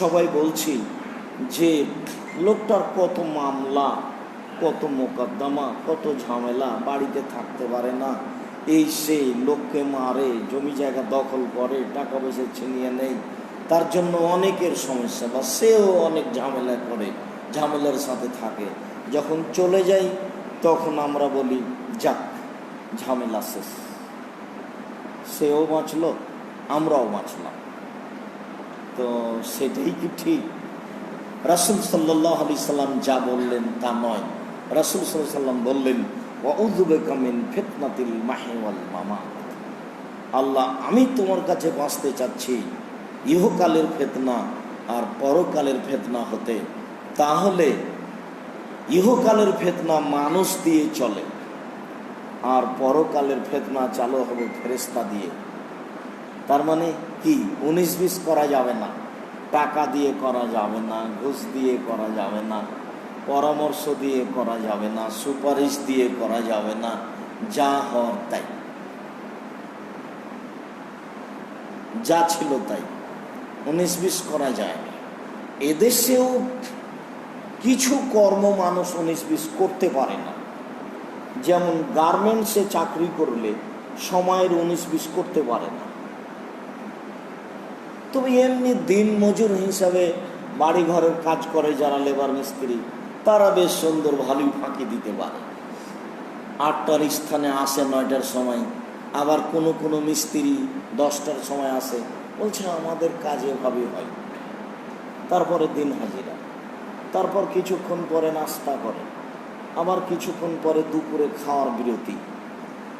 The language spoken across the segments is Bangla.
সবাই বলছি যে লোকটার কত মামলা, কত মোকদ্দমা, কত ঝামেলা, বাড়িতে থাকতে পারে না, এই সেই লোককে মারে, জমি জায়গা দখল করে, টাকা পয়সা ছিনিয়ে নেই, তার জন্য অনেকের সমস্যা, বা সেও অনেক ঝামেলা করে, ঝামেলার সাথে থাকে। যখন চলে যাই তখন আমরা বলি যাক ঝামেলা শেষ, সেও বাঁচল, আমরাও বাঁচলাম। তো সেটাই কি ঠিক? রাসূল সাল্লাল্লাহু আলাইহি সাল্লাম যা বললেন তা নয়। রাসূল সাল্লাল্লাহু আলাইহি সাল্লাম বললেন ওয়াউযু বিকা মিন ফিতনাতিল মাহি ওয়াল মামাত। আল্লাহ, আমি তোমার কাছে বাঁচতে চাচ্ছি ইহকালের ফিতনা আর পরকালের ফিতনা হতে। তাহলে ইহকালের ফিতনা মানুষ দিয়ে চলে, আর পরকালের ফিতনা চালু হবে ফেরেশতা দিয়ে। তার মানে কি? 19-20 করা যাবে না, টাকা দিয়ে করা যাবে না, ঘুষ দিয়ে করা যাবে না, পরামর্শ দিয়ে করা যাবে না, সুপারিশ দিয়ে করা যাবে না, যা হওয়ার তাই, যা ছিল তাই, 19-20 করা যায় না। এদেশেও কিছু কর্ম মানুষ 19-20 করতে পারে না। যেমন গার্মেন্টসে চাকরি করলে সময়ের 19-20 করতে পারে না। তবে এমনি দিন মজুর হিসাবে বাড়ি ঘরের কাজ করে যারা লেবার মিস্ত্রি, তারা বেশ সুন্দর ভালোই ফাঁকি দিতে পারে। 8টার স্থানে আসে 9টার সময়, আবার কোনো কোনো মিস্ত্রি 10টার সময় আসে, বলছে আমাদের কাজ এভাবেই হয়। তারপরে দিন হাজিরা, তারপর কিছুক্ষণ পরে নাস্তা করে, আবার কিছুক্ষণ পরে দুপুরে খাওয়ার বিরতি,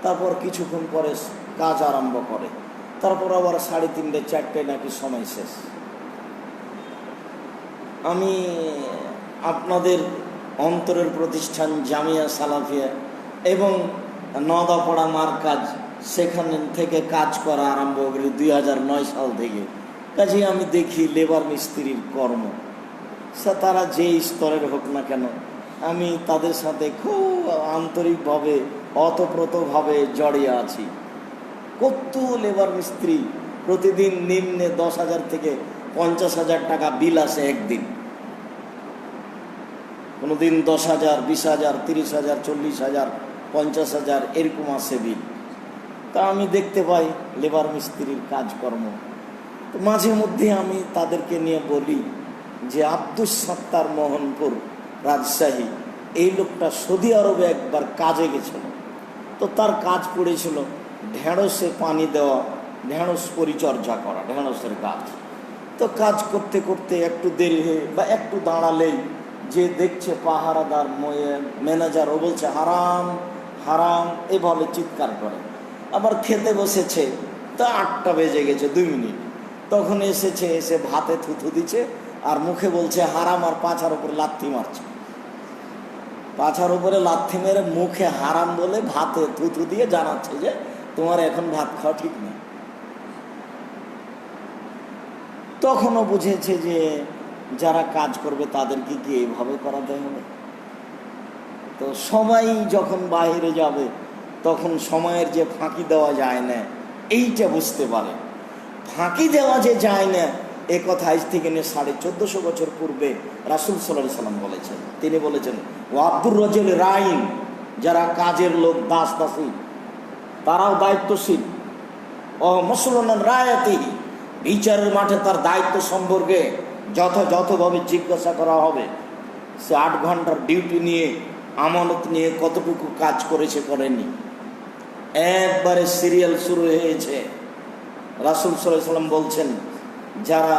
তারপর কিছুক্ষণ পরে কাজ আরম্ভ করে, তারপর আবার 3:30 4টায় নাকি সময় শেষ। আমি আপনাদের অন্তরের প্রতিষ্ঠান জামিয়া সালাফিয়া এবং নদাপাড়া মারকাজ, সেখান থেকে কাজ করা আরম্ভ করি 2009 সাল থেকে। কাজে আমি দেখি লেবার মিস্ত্রির কর্ম, তারা যে স্তরের হোক না কেন, আমি তাদের সাথে খুব আন্তরিকভাবে অতপ্রতভাবে জড়িয়ে আছি। কত লেবার মিস্ত্রি প্রতিদিন নিম্নে 10,000 থেকে 50,000 টাকা বিল আসে একদিন। কোনোদিন 10,000, 20,000, 30,000, 40,000, 50,000 এরকম আসে বিল। তা আমি দেখতে পাই লেবার মিস্ত্রির কাজকর্ম। তো মাঝে মধ্যে আমি তাদেরকে নিয়ে বলি যে আব্দুস সাত্তার মোহনপুর রাজশাহী, এই লোকটা সৌদি আরবে একবার কাজে গেছিল। তো তার কাজ পড়েছিল ঢেঁড়সে পানি দেওয়া, ঢেঁড়স পরিচর্যা করা, ঢেঁড়সের গাছ। তো কাজ করতে করতে একটু দেরি হয়ে বা একটু দাঁড়ালেই যে দেখছে পাহারাদার ম্যানেজার, ও বলছে হারাম হারাম, এভাবে চিৎকার করে। আবার খেতে বসেছে, তা 8টা বেজে গেছে 2 মিনিট। তখন এসেছে, এসে ভাতে থুথু দিচ্ছে আর মুখে বলছে হারাম, আর পাছার উপরে লাথি মারছে। পাছার উপরে লাথি মেরে মুখে হারাম বলে ভাতে থুথু দিয়ে জানাচ্ছে যে তোমার এখন ভাত খাওয়া ঠিক নেই। তখনও বুঝেছে যে যারা কাজ করবে তাদেরকে কি এইভাবে করাতে হবে। তো সবাই যখন বাইরে যাবে তখন সময়ের যে ফাঁকি দেওয়া যায় না, এইটা বুঝতে পারে। ফাঁকি দেওয়া যে যায় না, এ কথা আজ থেকে নিয়ে 1450 বছর পূর্বে রাসূল সাল্লাল্লাহু আলাইহি সাল্লাম বলেছেন। তিনি বলেছেন ও আব্দুর রাজুল রাইন, যারা কাজের লোক, দাস দাসী, তারাও দায়িত্বশীল। ও মুসলমান রায়াতি, বিচারের মাঠে তার দায়িত্ব সম্পর্কে যথাযথভাবে জিজ্ঞাসা করা হবে। সে 8 ঘন্টার ডিউটি নিয়ে, আমানত নিয়ে কতটুকু কাজ করেছে করেনি, একবারে সিরিয়াল শুরু হয়েছে। রাসূল সাল্লাল্লাহু আলাইহি সাল্লাম বলছেন যারা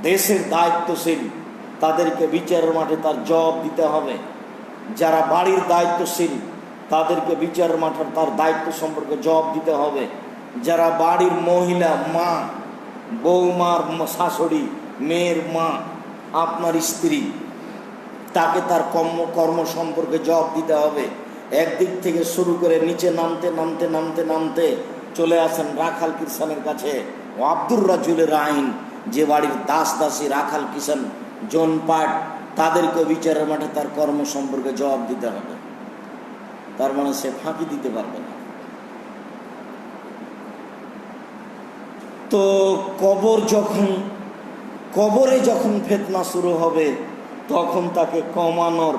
দেশের দায়িত্বশীল তাদেরকে বিচারের মাঠে তার জবাব দিতে হবে। যারা বাড়ির দায়িত্বশীল তাদেরকে বিচারের মাঠে তার দায়িত্ব সম্পর্কে জবাব দিতে হবে। যারা বাড়ির মহিলা, মা, বৌমার শাশুড়ি, মেয়ের মা, আপনার স্ত্রী, তাকে তার কর্ম সম্পর্কে জবাব দিতে হবে। একদিক থেকে শুরু করে নিচে নামতে নামতে নামতে নামতে চলে আসেন রাখাল কিষানের কাছে। ও আব্দুর রাজুলের আইন, যে বাড়ির দাস দাসী, রাখাল কিষান, জনপাট, তাদেরকে বিচারের মাঠে তার কর্ম সম্পর্কে জবাব দিতে হবে। তার মানে সে ফাঁকি দিতে পারবে না। তো কবর যখন কবরে যখন ফিতনা শুরু হবে তখন তাকে কমানোর,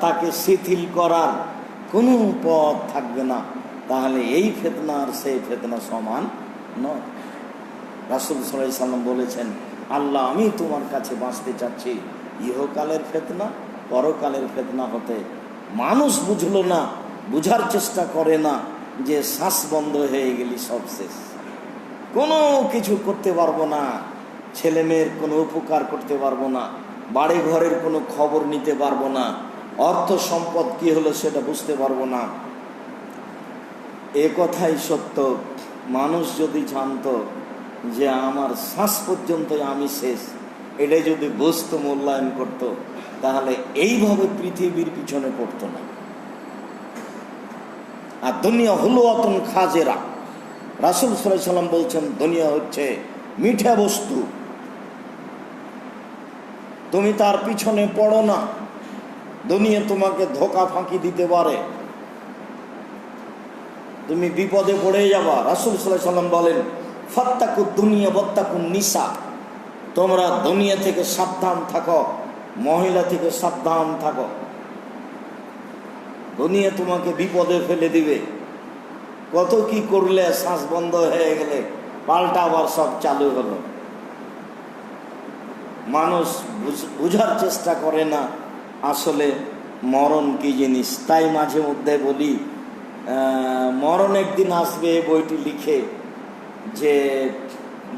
তাকে শিথিল করার কোনো পথ থাকবে না। তাহলে এই ফিতনা আর সেই ফিতনা সমান নয়। রাসূল সাল্লাল্লাহু আলাইহি সাল্লাম বলেছেন, আল্লাহ আমি তোমার কাছে বাঁচতে চাচ্ছি ইহকালের ফিতনা পরকালের ফিতনা হতে। মানুষ বুঝলো না, বুঝার চেষ্টা করে না যে শ্বাস বন্ধ হয়ে গেলি সব শেষ, কোনো কিছু করতে পারবো না, ছেলে মেয়ের কোনো উপকার করতে পারবো না, বাড়ি ঘরের কোনো খবর নিতে পারবো না, অর্থ সম্পদ কি হলো সেটা বুঝতে পারবো না। এ কথাই সত্য। মানুষ যদি জানতো যে আমার শ্বাস পর্যন্তই আমি শেষ, এটা যদি বুঝতো, মূল্যায়ন করত, তাহলে এইভাবে পৃথিবীর পিছনে পড়তো না। আর দুনিয়া হুলওয়াতুন খাজেরা, রাসূল সাল্লাল্লাহু আলাইহি সাল্লাম বলছেন দুনিয়া হচ্ছে মিঠা বস্তু, তুমি তার পিছনে পড়ো না, দুনিয়া তোমাকে ধোঁকা ফাঁকি দিতে পারে, তুমি বিপদে পড়ে যাবা। রাসূল সাল্লাল্লাহু আলাইহি সাল্লাম বলেন, ফাত্তাকুদ দুনিয়া ওয়াত্তাকুন নিসা, তোমরা দুনিয়া থেকে সাবধান থাকো, মহিলা থেকে সাবধান থাকো, দুনিয়া তোমাকে বিপদে ফেলে দিবে। কত কি করলে, শ্বাস বন্ধ হয়ে গেলে পাল্টা আবার সব চালু হলো। মানুষ বুঝার চেষ্টা করে না আসলে মরণ কি জিনিস। তাই মাঝে মধ্যে বলি, মরণ একদিন আসবে, বইটি লিখে যে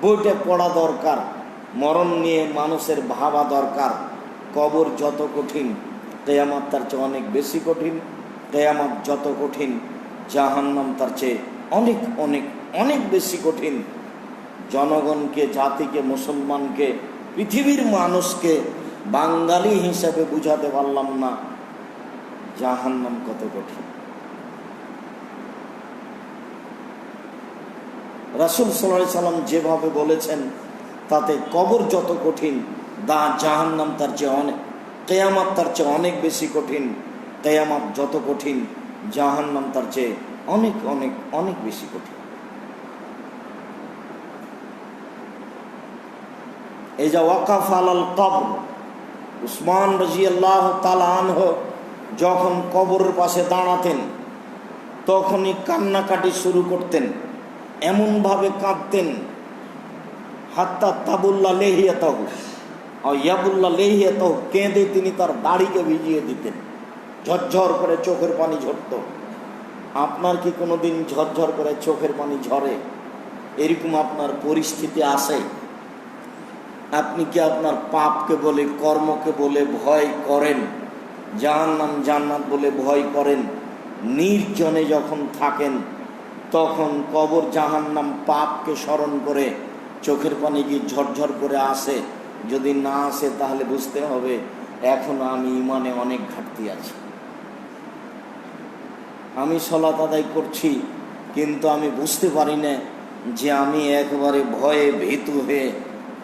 বইটা পড়া দরকার, মরণ নিয়ে মানুষের ভাবা দরকার। কবর যত কঠিন, কিয়ামত তার চেয়ে অনেক বেশি কঠিন। কিয়ামত যত কঠিন, জাহান্নাম তার চেয়ে অনেক অনেক অনেক বেশি কঠিন। জনগণকে, জাতিকে, মুসলমানকে, পৃথিবীর মানুষকে বাঙালি হিসাবে বুঝাতে পারলাম না জাহান্নাম কত কঠিন। রাসূল সাল্লাল্লাহু আলাইহি সাল্লাম যেভাবে বলেছেন তাতে কবর যত কঠিন, জাহান্নাম তার চেয়ে অনেক, কিয়ামত তার চেয়ে অনেক বেশি কঠিন। কিয়ামত যত কঠিন, জাহান্নাম তার চেয়ে অনেক অনেক অনেক বেশি কঠিন। এই যে ওয়াকাফ আলাল কবর, উসমান রাদিয়াল্লাহু তাআলা আনহু যখন কবরের পাশে দাঁড়াতেন তখনই কান্নাকাটি শুরু করতেন, এমনভাবে কাঁদতেন, হাত্তা তাবুল্লা লেহিয়াতাহু ইয়াবুল্লা লেহিয়াতাহু, কেঁদে তিনি তার দাড়িকে ভিজিয়ে দিতেন, ঝরঝর করে চোখের পানি ঝরত। আপনার কি কোনোদিন ঝরঝর করে চোখের পানি ঝরে? এরকম আপনার পরিস্থিতি আসে? আপনি কি আপনার পাপকে বলে, কর্মকে বলে ভয় করেন? জাহান্নাম জান্নাত বলে ভয় করেন? নির্জনে যখন থাকেন তখন কবর, জাহান্নাম, পাপকে স্মরণ করে চোখের পানি কি ঝরঝর করে আসে? যদি না আসে তাহলে বুঝতে হবে এখনো আমি ইমানে অনেক ঘাটতি আছে। আমি সালাত আদায় করছি কিন্তু আমি বুঝতে পারি না যে আমি একবারে ভয়ে ভীতু হয়ে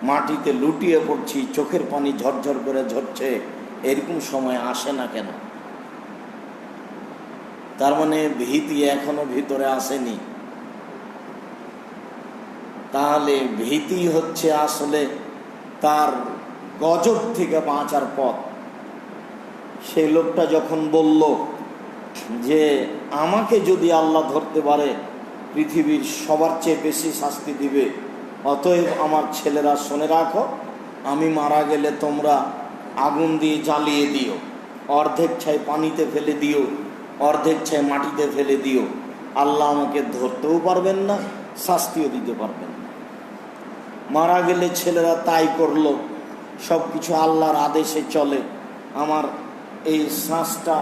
মাটিতে লুটিয়ে পড়ছি, চোখের পানি ঝরঝর করে ঝরছে। এরকম সময় আসে না কেন? তার মানে ভীতি এখনো ভিতরে আসেনি। তাহলে ভীতি হচ্ছে আসলে তার গজব থেকে বাঁচার পথ। সেই লোকটা যখন বলল যে আমাকে যদি আল্লাহ ধরতে পারে পৃথিবীর সবার চেয়ে বেশি শাস্তি দিবে, অতএব আমার ছেলেরা শুনে রাখো, আমি মারা গেলে তোমরা আগুন দিয়ে জ্বালিয়ে দিও, অর্ধেক ছাই পানিতে ফেলে দিও, অর্ধেক ছাই মাটিতে ফেলে দিও, আল্লাহ আমাকে ধরতেও পারবেন না, শাস্তিও দিতে পারবেন না। মারা গেলে ছেলেরা তাই করলো। সব কিছু আল্লাহর আদেশে চলে। আমার এই শ্বাসটা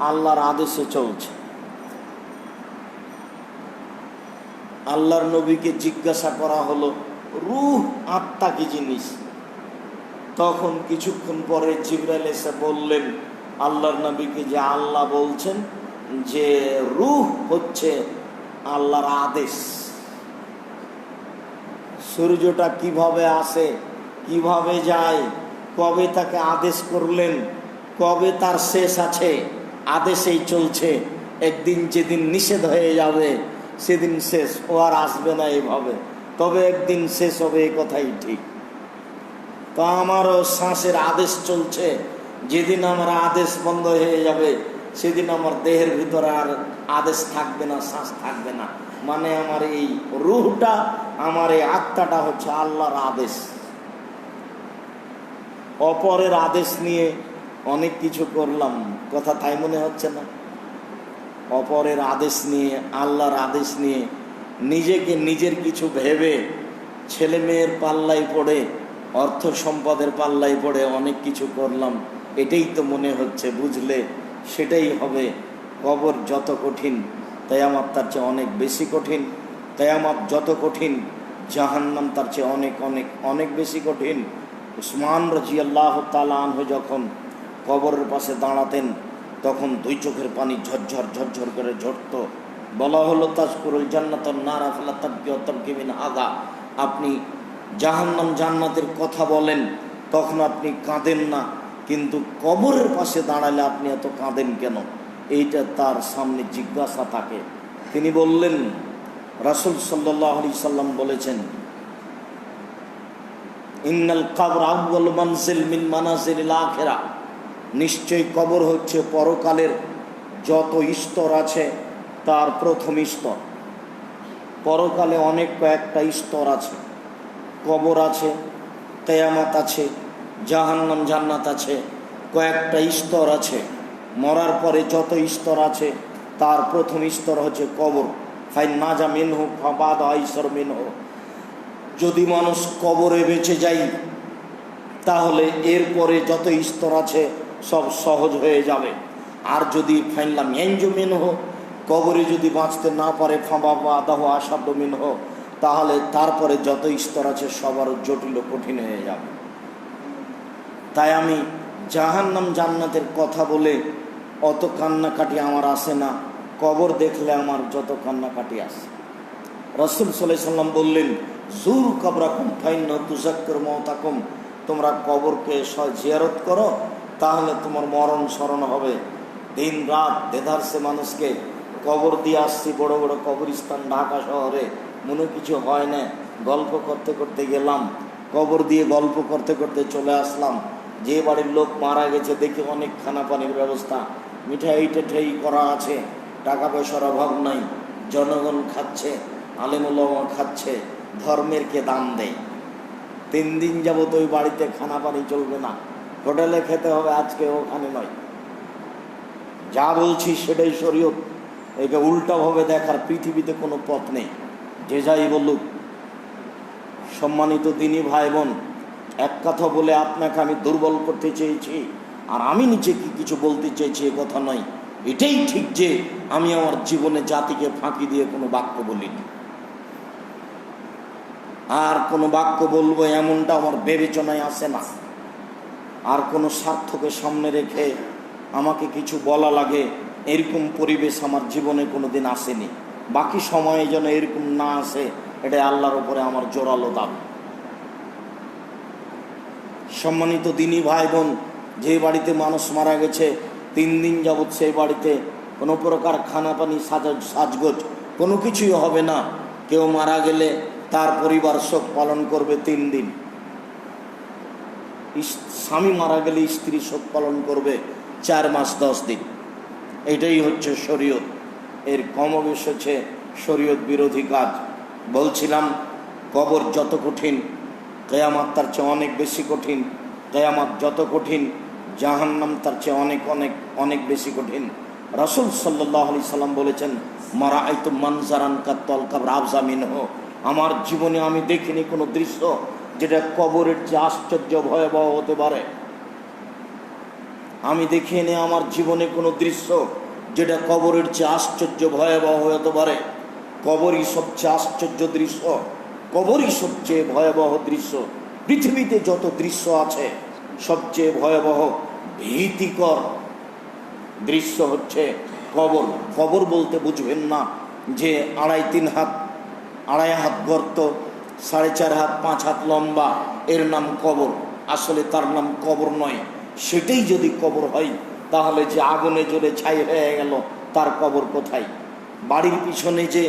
আল্লাহর আদেশে চলছে। আল্লাহর নবীকে জিজ্ঞাসা করা হলো রূহ, আত্মা কি জিনিস? তখন কিছুক্ষণ পরে জিবরাইল এসে বললেন আল্লাহর নবীকে যে আল্লাহ বলছেন যে রূহ হচ্ছে আল্লাহর আদেশ। সূর্যটা কিভাবে আসে, কিভাবে যায়, কবে তাকে আদেশ করলেন, কবে তার শেষ আছে, আদেশেই চলছে। একদিন যেদিন নিষেধ হয়ে যাবে সেদিন শেষ, ও আর আসবে না এভাবে, তবে একদিন শেষ হবে, এ কথাই ঠিক। তো আমারও শ্বাসের আদেশ চলছে, যেদিন আমার আদেশ বন্ধ হয়ে যাবে সেদিন আমার দেহের ভিতরে আর আদেশ থাকবে না, শ্বাস থাকবে না। মানে আমার এই রূহটা, আমার এই আত্মাটা হচ্ছে আল্লাহর আদেশ। অপরের আদেশ নিয়ে অনেক কিছু করলাম, কথা তাই মনে হচ্ছে না? অপরের আদেশ নিয়ে, আল্লাহর আদেশ নিয়ে নিজেকে নিজের কিছু ভেবে ছেলে মেয়ের পাল্লায় পড়ে, অর্থ সম্পদের পাল্লায় পড়ে অনেক কিছু করলাম। এটাই তো মনে হচ্ছে, বুঝলে সেটাই হবে। কবর যত কঠিন, কিয়ামত তার চেয়ে অনেক বেশি কঠিন। কিয়ামত যত কঠিন, জাহান্নাম তার চেয়ে অনেক অনেক অনেক বেশি কঠিন। উসমান রাদিয়াল্লাহু তাআলা আনহু যখন কবরের পাশে দাঁড়াতেন, তখন দুই চোখের পানি ঝরঝর ঝরঝর করে ঝরত। বলা হলো তাজকুরুল জান্নাতুন নারা ফালা তাবকি ওয়া তাবকি মিন আগা, আপনি জাহান্নাম জান্নাতের কথা বলেন, তখন আপনি কাঁদেন না, কিন্তু কবরের পাশে দাঁড়ালে আপনি এত কাঁদেন কেন? এইটা তার সামনে জিজ্ঞাসা থাকে। তিনি বললেন, রাসূল সাল্লাল্লাহু আলাইহি সাল্লাম বলেছেন, ইন্নাল কবর আউয়াল মানজিল মিন মানাজিলিল আখিরাহ, নিশ্চয়ই কবর হচ্ছে পরকালের যত স্তর আছে তার প্রথম স্তর। পরকালে অনেক কয়েকটা স্তর আছে, কবর আছে, কিয়ামত আছে, জাহান্নাম জান্নাত আছে, কয়েকটা স্তর আছে। মরার পরে যত স্তর আছে তার প্রথম স্তর হচ্ছে কবর। ফাইন নাজা মিনহু ফাবাদ আইসর মিনহু, যদি মানুষ কবরে বেঁচে যায় তাহলে এরপরে যত স্তর আছে সব সহজ হয়ে যাবে। আর যদি ফাইনলাম এনজু মিনহু, কবরে যদি বাঁচতে না পারে ফাবাদাহ আসাদ্দু মিনহু, তাহলে তারপরে যত স্তর আছে সবার জটিল কঠিন হয়ে যাবে। তাই আমি জাহান্নাম জান্নাতের কথা বলে অত কান্নাকাটি আমার আসে না, কবর দেখলে আমার যত কান্নাকাটি আসে। রাসূল সাল্লাল্লাহু আলাইহি সাল্লাম বললেন, জুরু কবরাকুম ফাইন্নাহু তুযাক্কিরু মাউতাকুম, তোমরা কবরকে জিয়ারত করো, তাহলে তোমার মরণ স্মরণ হবে। দিন রাত দেধারসে মানুষকে কবর দিয়ে আসছি, বড় বড় কবরস্থান ঢাকা শহরে, মনে কিছু হয় না, গল্প করতে করতে গেলাম, কবর দিয়ে গল্প করতে করতে চলে আসলাম। যে বাড়ির লোক মারা গেছে দেখে অনেক খানা পানির ব্যবস্থা, মিঠাই টেঠাই করা আছে, টাকা পয়সার অভাব নাই, জনগণ খাচ্ছে, আলেম ওলামা খাচ্ছে, ধর্মের কে দাম দেয়। 3 দিন যাবত ওই বাড়িতে খানা পানি চলবে না, হোটেলে খেতে হবে, আজকে ওখানে নয়। যা বলছি সেটাই শরীয়ত, একে উল্টাভাবে দেখার পৃথিবীতে কোনো পথ নেই। যে যাই বলুক, সম্মানিত দিনী ভাই বোন, এক কথা বলে আপনাকে আমি দুর্বল করতে চেয়েছি আর আমি নিচে কি কিছু বলতে চেয়েছি এ কথা নয়। এটাই ঠিক যে আমি আমার জীবনে জাতিকে ফাঁকি দিয়ে কোনো বাক্য বলিনি, আর কোনো বাক্য বলবো এমনটা আমার বিবেচনায় আসে না। আর কোনো স্বার্থকে সামনে রেখে আমাকে কিছু বলা লাগে এরকম পরিবেশ আমার জীবনে কোনো দিন আসেনি। বাকি সময়ে যেন এরকম না আসে, এটা আল্লাহর উপরে আমার জোরালো দাবি। সম্মানিত দিনী ভাই বোন, যে বাড়িতে মানুষ মারা গেছে 3 দিন যাবৎ সেই বাড়িতে কোনো প্রকার খানা পানি সাজগোজ কোনো কিছুই হবে না। কেউ মারা গেলে তার পরিবার শোক পালন করবে 3 দিন, স্বামী মারা গেলে স্ত্রী শোক পালন করবে 4 মাস 10 দিন। এটাই হচ্ছে শরীয়ত। এর কমবেশ হচ্ছে শরীয়ত বিরোধী কাজ। বলছিলাম, কবর যত কঠিন, কিয়ামত তার চেয়ে অনেক বেশি কঠিন। কিয়ামত যত কঠিন, জাহান্নাম তার চেয়ে অনেক অনেক অনেক বেশি কঠিন। রাসূল সাল্লাল্লাহু আলাইহি সাল্লাম বলেছেন, মারাআইতু মানজারান কাত্তাল কবর আফজা মিনহু, আমার জীবনে আমি দেখিনি কোনো দৃশ্য যেটা কবরের চেয়ে আশ্চর্য ভয়াবহ হতে পারে। আমি দেখিনি আমার জীবনে কোনো দৃশ্য যেটা কবরের চেয়ে আশ্চর্য ভয়াবহ হতে পারে। কবরই সবচেয়ে আশ্চর্য দৃশ্য, কবরই সবচেয়ে ভয়াবহ দৃশ্য। পৃথিবীতে যত দৃশ্য আছে সবচেয়ে ভয়াবহ ভীতিকর দৃশ্য হচ্ছে কবর। কবর বলতে বুঝবেন না যে 2.5-3 হাত, 2.5 হাত গর্ত, 4.5 হাত 5 হাত লম্বা, এর নাম কবর। আসলে তার নাম কবর নয়। সেটাই যদি কবর হয় তাহলে যে আগুনে জ্বলে ছাই হয়ে গেল তার কবর কোথায়? বাড়ির পিছনে যে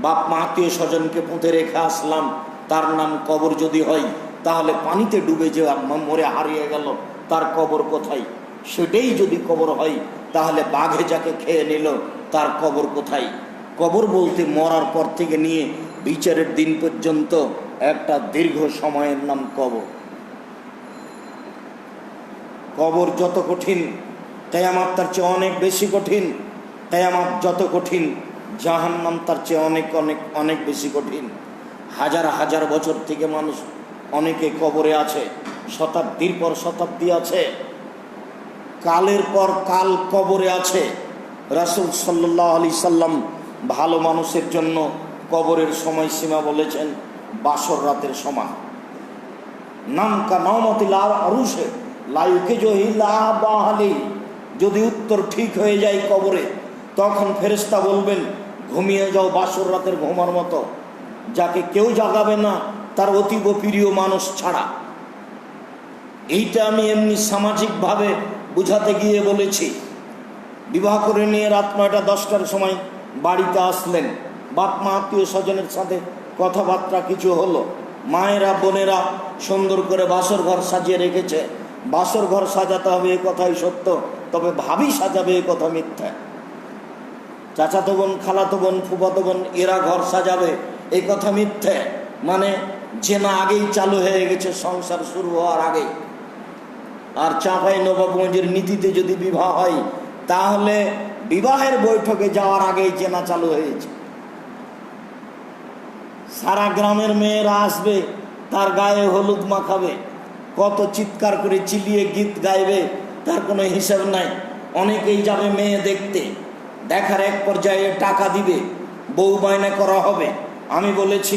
বাপ মা আত্মীয় স্বজনকে পুঁতে রেখে আসলাম তার নাম কবর যদি হয়, তাহলে পানিতে ডুবে যে মরে হারিয়ে গেল তার কবর কোথায়? সেটাই যদি কবর হয় তাহলে বাঘে যাকে খেয়ে নিল তার কবর কোথায়? কবর বলতে মরার পর থেকে নিয়ে বিচারের দিন পর্যন্ত একটা দীর্ঘ সময়ের নাম কবর। কবর যত কঠিন, কিয়ামত তার চেয়ে অনেক বেশি কঠিন। কিয়ামত যত কঠিন, জাহান্নাম তার চেয়ে অনেক অনেক অনেক বেশি কঠিন। হাজার হাজার বছর থেকে মানুষ অনেকে কবরে আছে, শতাব্দীর পর শতাব্দী আছে, কালের পর কাল কবরে আছে। রাসূল সাল্লাল্লাহু আলাইহি সাল্লাম ভালো মানুষের জন্য কবরের সময়সীমা বলেছেন বাসর রাতের সমান। নামকা নওমাতিল আরুশে লাইকে জহিলা বাহালি, যদি উত্তর ঠিক হয়ে যায় কবরে, তখন ফেরেশতা বলবেন ঘুমিয়ে যাও বাসর রাতের ঘুমার মতো, যাকে কেউ জাগাবে না তার অতীব প্রিয় মানুষ ছাড়া। এইটা আমি এমনি সামাজিকভাবে বুঝাতে গিয়ে বলেছি। বিবাহ করে নিয়ে রাত 9টা 10টার সময় বাড়িতে আসলেন, বাপ মা আত্মীয় স্বজনের সাথে কথাবার্তা কিছু হলো, মায়েরা বোনেরা সুন্দর করে বাসর ঘর সাজিয়ে রেখেছে। বাসর ঘর সাজাতে হবে এ কথাই সত্য, তবে ভাবি সাজাবে এ কথা মিথ্যা। চাচাতো বোন, খালাতো বোন, ফুফাতো বোন এরা ঘর সাজাবে এই কথা মিথ্যে। মানে জেনা আগেই চালু হয়ে গেছে, সংসার শুরু হওয়ার আগে। আর চাঁপাইনবাবগঞ্জের নীতিতে যদি বিবাহ হয় তাহলে বিবাহের বৈঠকে যাওয়ার আগেই জেনা চালু হয়েছে। সারা গ্রামের মেয়েরা আসবে, তার গায়ে হলুদ মাখাবে, কত চিৎকার করে চিলিয়ে গীত গাইবে তার কোনো হিসাব নাই। অনেকেই যাবে মেয়ে দেখতে, দেখার এক পর্যায়ে টাকা দিবে, বউ বায়না করা হবে। আমি বলেছি,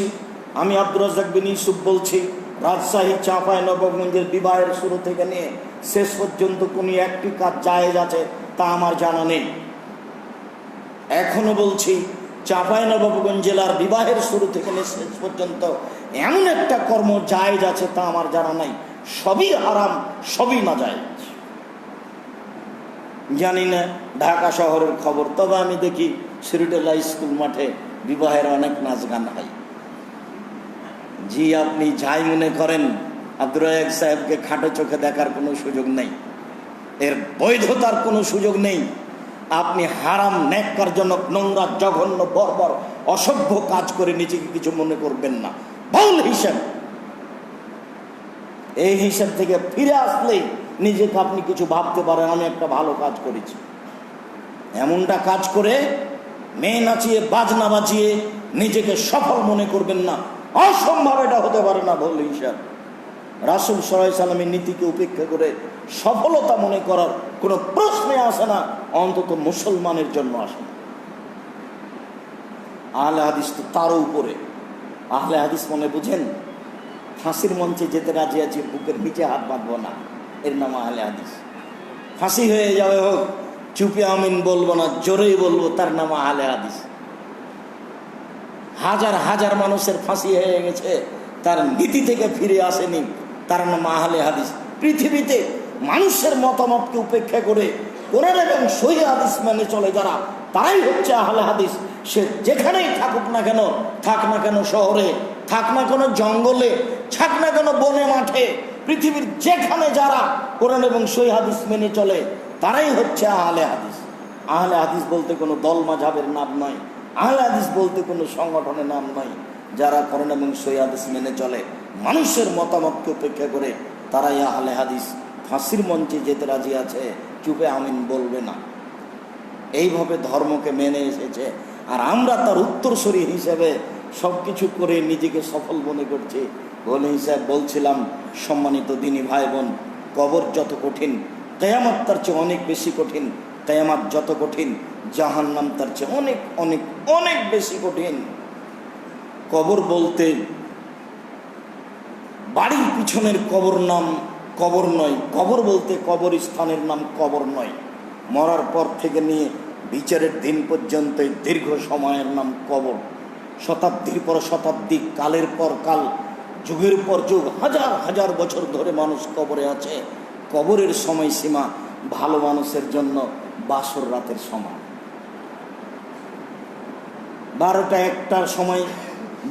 আমি আব্দুর রাজ্জাক বিন ইউসুফ বলছি, রাজশাহী চাঁপাইনবাবগঞ্জের বিবাহের শুরু থেকে নিয়ে শেষ পর্যন্ত কোনো একটি কাজ জায়েজ আছে তা আমার জানা নেই। এখনো বলছি, চাঁপাইনবাবগঞ্জ জেলার বিবাহের শুরু থেকে নিয়ে শেষ পর্যন্ত এমন একটা কর্ম জায়েজ আছে তা আমার জানা নাই। সবই হারাম, সবই নাজায়েজ। জানি না ঢাকা শহরের খবর, তবে আমি দেখি সিরিডেলা স্কুল মাঠে বিবাহের অনেক নাচ গান হয়। জি, আপনি যাই মনে করেন, আব্দুর রাজ্জাক সাহেবকে খাটো চোখে দেখার কোনো সুযোগ নেই, এর বৈধতার কোনো সুযোগ নেই। আপনি হারাম, ন্যাক্কারজনক, নোংরা, জঘন্য, বর্বর, অসভ্য কাজ করে নিজেকে কিছু মনে করবেন না। ভুল হিসাব, এই হিসাব থেকে ফিরে আসলেই নিজেকে আপনি কিছু ভাবতে পারেন আমি একটা ভালো কাজ করেছি। এমনটা কাজ করে মেয়ে নাচিয়ে বাজনা বাজিয়ে নিজেকে সফল মনে করবেন না, অসম্ভব, এটা হতে পারে না। ভুল হিসাব। রাসূল সাল্লাল্লাহু আলাইহি সাল্লামের নীতিকে উপেক্ষা করে সফলতা মনে করার কোনো প্রশ্নে আসে না, অন্তত মুসলমানের জন্য আসে না। আহলে হাদিস তো তারও উপরে। আহলে হাদিস মনে বুঝেন, ফাঁসির মঞ্চে যেতে রাজি আছে, বুকের নিচে হাত বাঁধবো না, এর নাম আহলে হাদিস। ফাঁসি হয়ে যাবে হোক, চুপে আমিন বলবো না, জোরেই বলবো, তার নাম আহলে হাদিস। হাজার হাজার মানুষের ফাঁসি হয়ে গেছে, তার নীতি থেকে ফিরে আসেনি, তার নাম আহলে হাদিস। পৃথিবীতে মানুষের মতামতকে উপেক্ষা করে কোরআন এবং সহিহ হাদিস মেনে চলে যারা, তারাই হচ্ছে আহলে হাদিস। সে যেখানেই থাকুক না কেন, থাক না কেন শহরে, থাক না কেন জঙ্গলে, থাক না কেন বনে মাঠে, পৃথিবীর যেখানে যারা কোরআন এবং সহিহ হাদিস মেনে চলে তারাই হচ্ছে আহলে হাদিস। আহলে হাদিস বলতে কোনো দল মাযহাবের নাম নয়, আহলে হাদিস বলতে কোনো সংগঠনের নাম নয়। যারা কোরআন এবং সহিহ হাদিস মেনে চলে, মানুষের মতামতকে উপেক্ষা করে, তারাই আহলে হাদিস। ফাঁসির মঞ্চে যেতে রাজি আছে, চুপে আমিন বলবে না। এইভাবে ধর্মকে মেনে এসেছে, আর আমরা তার উত্তরসূরি হিসেবে সব কিছু করে নিজেকে সফল মনে করছি। বলে হিসাব বলছিলাম, সম্মানিত দিনী ভাই বোন, কবর যত কঠিন, কিয়ামত তার চেয়ে অনেক বেশি কঠিন। কিয়ামত যত কঠিন, জাহান্নাম তার চেয়ে অনেক অনেক অনেক বেশি কঠিন। কবর বলতে বাড়ির পিছনের কবর নাম কবর নয়, কবর বলতে কবরস্থানের নাম কবর নয়। মরার পর থেকে নিয়ে বিচারের দিন পর্যন্ত দীর্ঘ সময়ের নাম কবর। শতাব্দীর পর শতাব্দী, কালের পর কাল, যুগের পর যুগ, হাজার হাজার বছর ধরে মানুষ কবরে আছে। কবরের সময়সীমা ভালো মানুষের জন্য বাসর রাতের সময়। 12টা 1টার সময়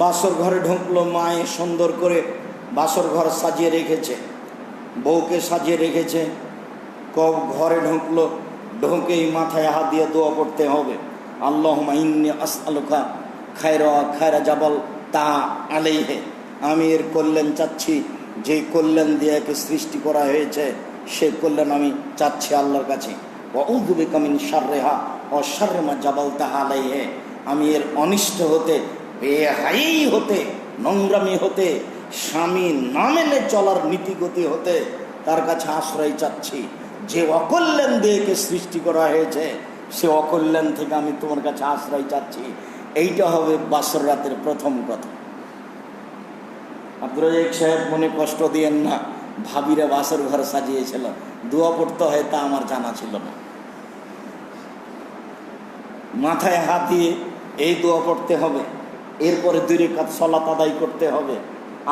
বাসর ঘরে ঢুকলো, মায়ে সুন্দর করে বাসর ঘর সাজিয়ে রেখেছে, বউকে সাজিয়ে রেখেছে, ঘরে ঢুকলো, ঢুকেই মাথায় হাত দিয়ে দোয়া পড়তে হবে, আল্লাহুম্মা ইন্নী আসআলুকা খায়রা জাবাল তা আলাইহি, আমি এর কল্যাণ চাচ্ছি, যে কল্যাণ দিয়ে একে সৃষ্টি করা হয়েছে সে কল্যাণ আমি চাচ্ছি আল্লাহর কাছে। ওয়া আউযু বিকা মিন শাররিহা ওয়া শাররি মা জাবালতা আলাইহি, আমি এর অনিষ্ট হতে, বেহাই হতে, নোংরামি হতে, স্বামী না মেনে চলার নীতিগতি হতে তার কাছে আশ্রয় চাচ্ছি। যে অকল্যাণ দিয়ে একে সৃষ্টি করা হয়েছে সে অকল্যাণ থেকে আমি তোমার কাছে আশ্রয় চাচ্ছি। এইটা হবে বাসর রাতের প্রথম কথা। আব্দুর রাজ্জাক সাহেব মনে কষ্ট দিয়েন না, ভাবিরা বাসর ঘর সাজিয়েছিল, দোয়া পড়তে হয় তা আমার জানা ছিল না। মাথায় হাত দিয়ে এই দোয়া পড়তে হবে, এরপরে 2 রাকাত সালাত আদায় করতে হবে।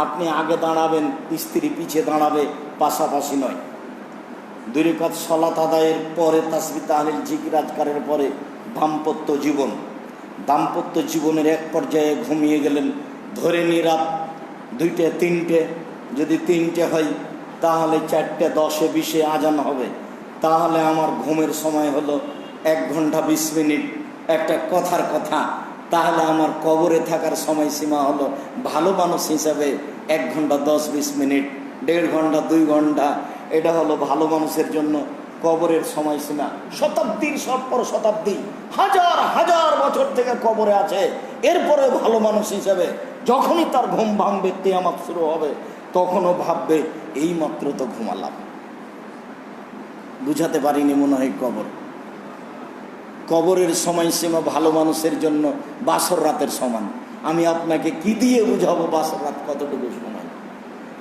আপনি আগে দাঁড়াবেন, স্ত্রী পিছে দাঁড়াবে, পাশাপাশি নয়। 2 রাকাত সালাত আদায়ের পরে তাসবিহ তাহলিল জিকির আজকারের পরে দাম্পত্য জীবনের এক পর্যায়ে ঘুমিয়ে গেলেন। ধরে নিয়ে রাত 2টে 3টে, যদি 3টে হয় তাহলে 4টে 10 20 আজান হবে, তাহলে আমার ঘুমের সময় হলো 1 ঘন্টা 20 মিনিট, একটা কথার কথা। তাহলে আমার কবরে থাকার সময়সীমা হলো ভালো মানুষ হিসাবে 1 ঘন্টা 10-20 মিনিট, 1.5 ঘন্টা 2 ঘন্টা, এটা হলো ভালো মানুষের জন্য কবরের সময়সীমা। শতাব্দীর পর শতাব্দী, হাজার হাজার বছর থেকে কবরে আছে। এরপরে ভালো মানুষ হিসেবে যখনই তার ঘুম ভাঙবে, কিয়ামত শুরু হবে, তখনও ভাববে এই মাত্র তো ঘুমালাম। বুঝাতে পারিনি মনে হয়। কবরের সময়সীমা ভালো মানুষের জন্য বাসর রাতের সমান। আমি আপনাকে কি দিয়ে বুঝাবো বাসর রাত কতটুকু সময়?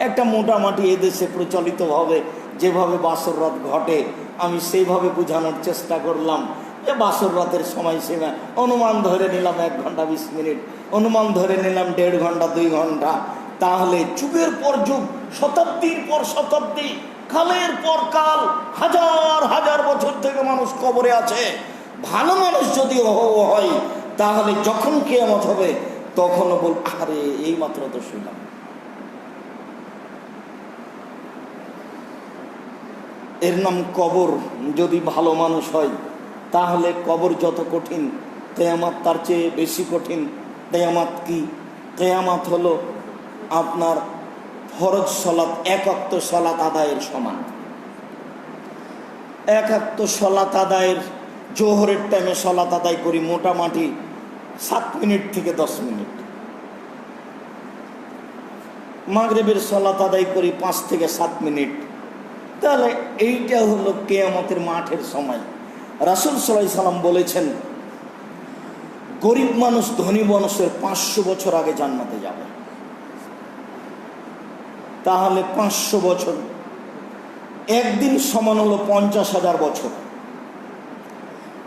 একটা মোটামুটি এদেশে প্রচলিতভাবে যেভাবে বাসর রাত ঘটে আমি সেইভাবে বোঝানোর চেষ্টা করলাম। যে বাসর রাতের সময়সীমা অনুমান ধরে নিলাম 1 ঘন্টা 20 মিনিট, অনুমান ধরে নিলাম 1.5 ঘন্টা 2 ঘন্টা। তাহলে যুগের পর যুগ, শতাব্দীর পর শতাব্দী, কালের পর কাল, হাজার হাজার বছর থেকে মানুষ কবরে আছে। ভালো মানুষ যদি হয় তাহলে যখন কিয়ামত হবে তখনও বল, আরে এই মাত্র তো শুনলাম। এর নাম কবর। যদি ভালো মানুষ হয় তাহলে কবর যত কঠিন, কিয়ামত তার চেয়ে বেশি কঠিন। কিয়ামত কি? কিয়ামত হলো আপনার ফরজ সালাত, 1 ওয়াক্ত সালাত আদায়ের সমান। 1 ওয়াক্ত সালাত আদায়ের, জোহরের টাইমে সালাত আদায় করি মোটামুটি 7 মিনিট থেকে 10 মিনিট, মাগরিবের সালাত আদায় করি 5 থেকে 7 মিনিট। তাহলে এইটা হলো কিয়ামতের মাঠের সময়। রাসূল সাল্লাল্লাহু আলাইহি সাল্লাম বলেছেন, গরিব মানুষ ধনী মানুষের 500 বছর আগে জান্নাতে যাবে। তাহলে 500 বছর, একদিন সমান হলো 50,000 বছর।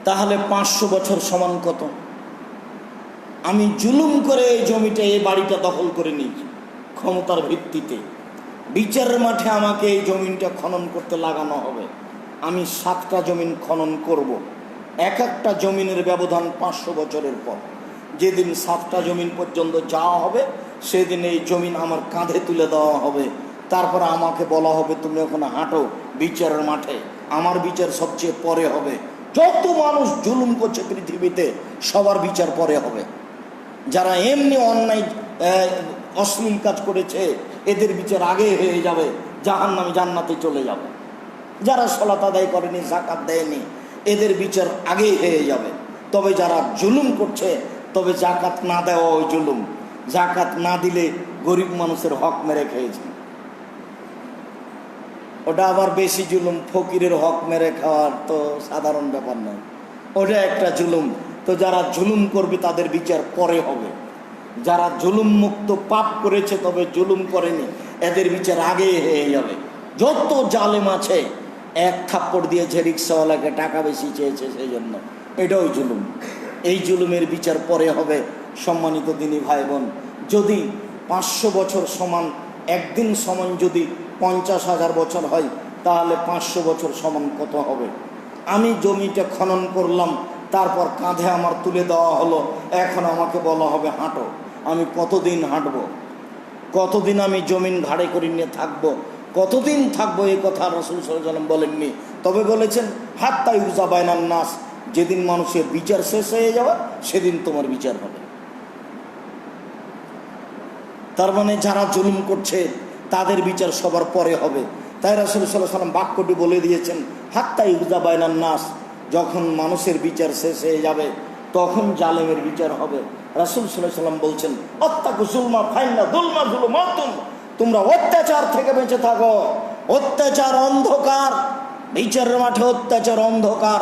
তাহলে 500 বছর সমান কত? আমি জুলুম করে এই জমিটা, এই বাড়িটা দখল করে নিয়েছি ক্ষমতার ভিত্তিতে। বিচারের মাঠে আমাকে এই জমিনটা খনন করতে লাগানো হবে। আমি 7টা জমিন খনন করব। এক একটা জমিনের ব্যবধান 500 বছরের পর। যেদিন 7টা জমিন পর্যন্ত যাওয়া হবে সেদিন এই জমিন আমার কাঁধে তুলে দেওয়া হবে। তারপরে আমাকে বলা হবে, তুমি ওখানে হাঁটো বিচারের মাঠে। আমার বিচার সবচেয়ে পরে হবে। যত মানুষ জুলুম করছে পৃথিবীতে সবার বিচার পরে হবে। যারা এমনি অন্যায় অশ্লীল কাজ করেছে এদের বিচার আগে হয়ে যাবে, জাহান্নামে জান্নাতে চলে যাবে। যারা সালাত আদায় করেনি, যাকাত দেয়নি, এদের বিচার আগেই হয়ে যাবে। তবে যারা জুলুম করছে, তবে যাকাত না দেওয়া ওই জুলুম। যাকাত না দিলে গরিব মানুষের হক মেরে খেয়েছে, ওটা আবার বেশি জুলুম। ফকিরের হক মেরে খাওয়ার তো সাধারণ ব্যাপার নয়, ওটা একটা জুলুম। তো যারা জুলুম করবে তাদের বিচার পরে হবে। যারা জুলুম মুক্ত পাপ করেছে তবে জুলুম করেনি, এদের বিচার আগে হয়ে যাবে। যত জালেম আছে, 1 থাপ্পড় দিয়েছে রিক্সাওয়ালাকে, টাকা বেশি চেয়েছে সেই জন্য, এটাও জুলুম। এই জুলুমের বিচার পরে হবে। সম্মানিত দিনী ভাই বোন, যদি 500 বছর সমান একদিন সমান যদি 50,000 বছর হয় তাহলে 500 বছর সমান কত হবে? আমি জমিটা খনন করলাম, তারপর কাঁধে আমার তুলে দেওয়া হলো, এখন আমাকে বলা হবে হাঁটো। আমি কতদিন হাঁটবো? কতদিন আমি জমিন ঘাড়ে করে নিয়ে থাকবো, কতদিন থাকবো, এই কথা রাসূল সাল্লাল্লাহু আলাইহি ওয়াসাল্লাম বলেননি। তবে বলেছেন হাত্তা ইউজা বাইনান নাস, যেদিন মানুষের বিচার শেষ হয়ে যাবে সেদিন তোমার বিচার হবে। তার মানে যারা জুলুম করছে তাদের বিচার সবার পরে হবে। তাই রাসূল সাল্লাল্লাহু আলাইহি ওয়াসাল্লাম বাক্যটি বলে দিয়েছেন হাত্তা ইউজা বাইনান নাস, যখন মানুষের বিচার শেষ হয়ে যাবে তখন জালেমের বিচার হবে। রাসূল সাল্লাল্লাহু আলাইহি ওয়াসাল্লাম বলছেন আত্তাকু যুলমা ফাইন্না যুলমা যুলুমাতুন, তোমরা অত্যাচার থেকে বেঁচে থাকো। অত্যাচার অন্ধকার, বিচারের মাঠে অত্যাচার অন্ধকার।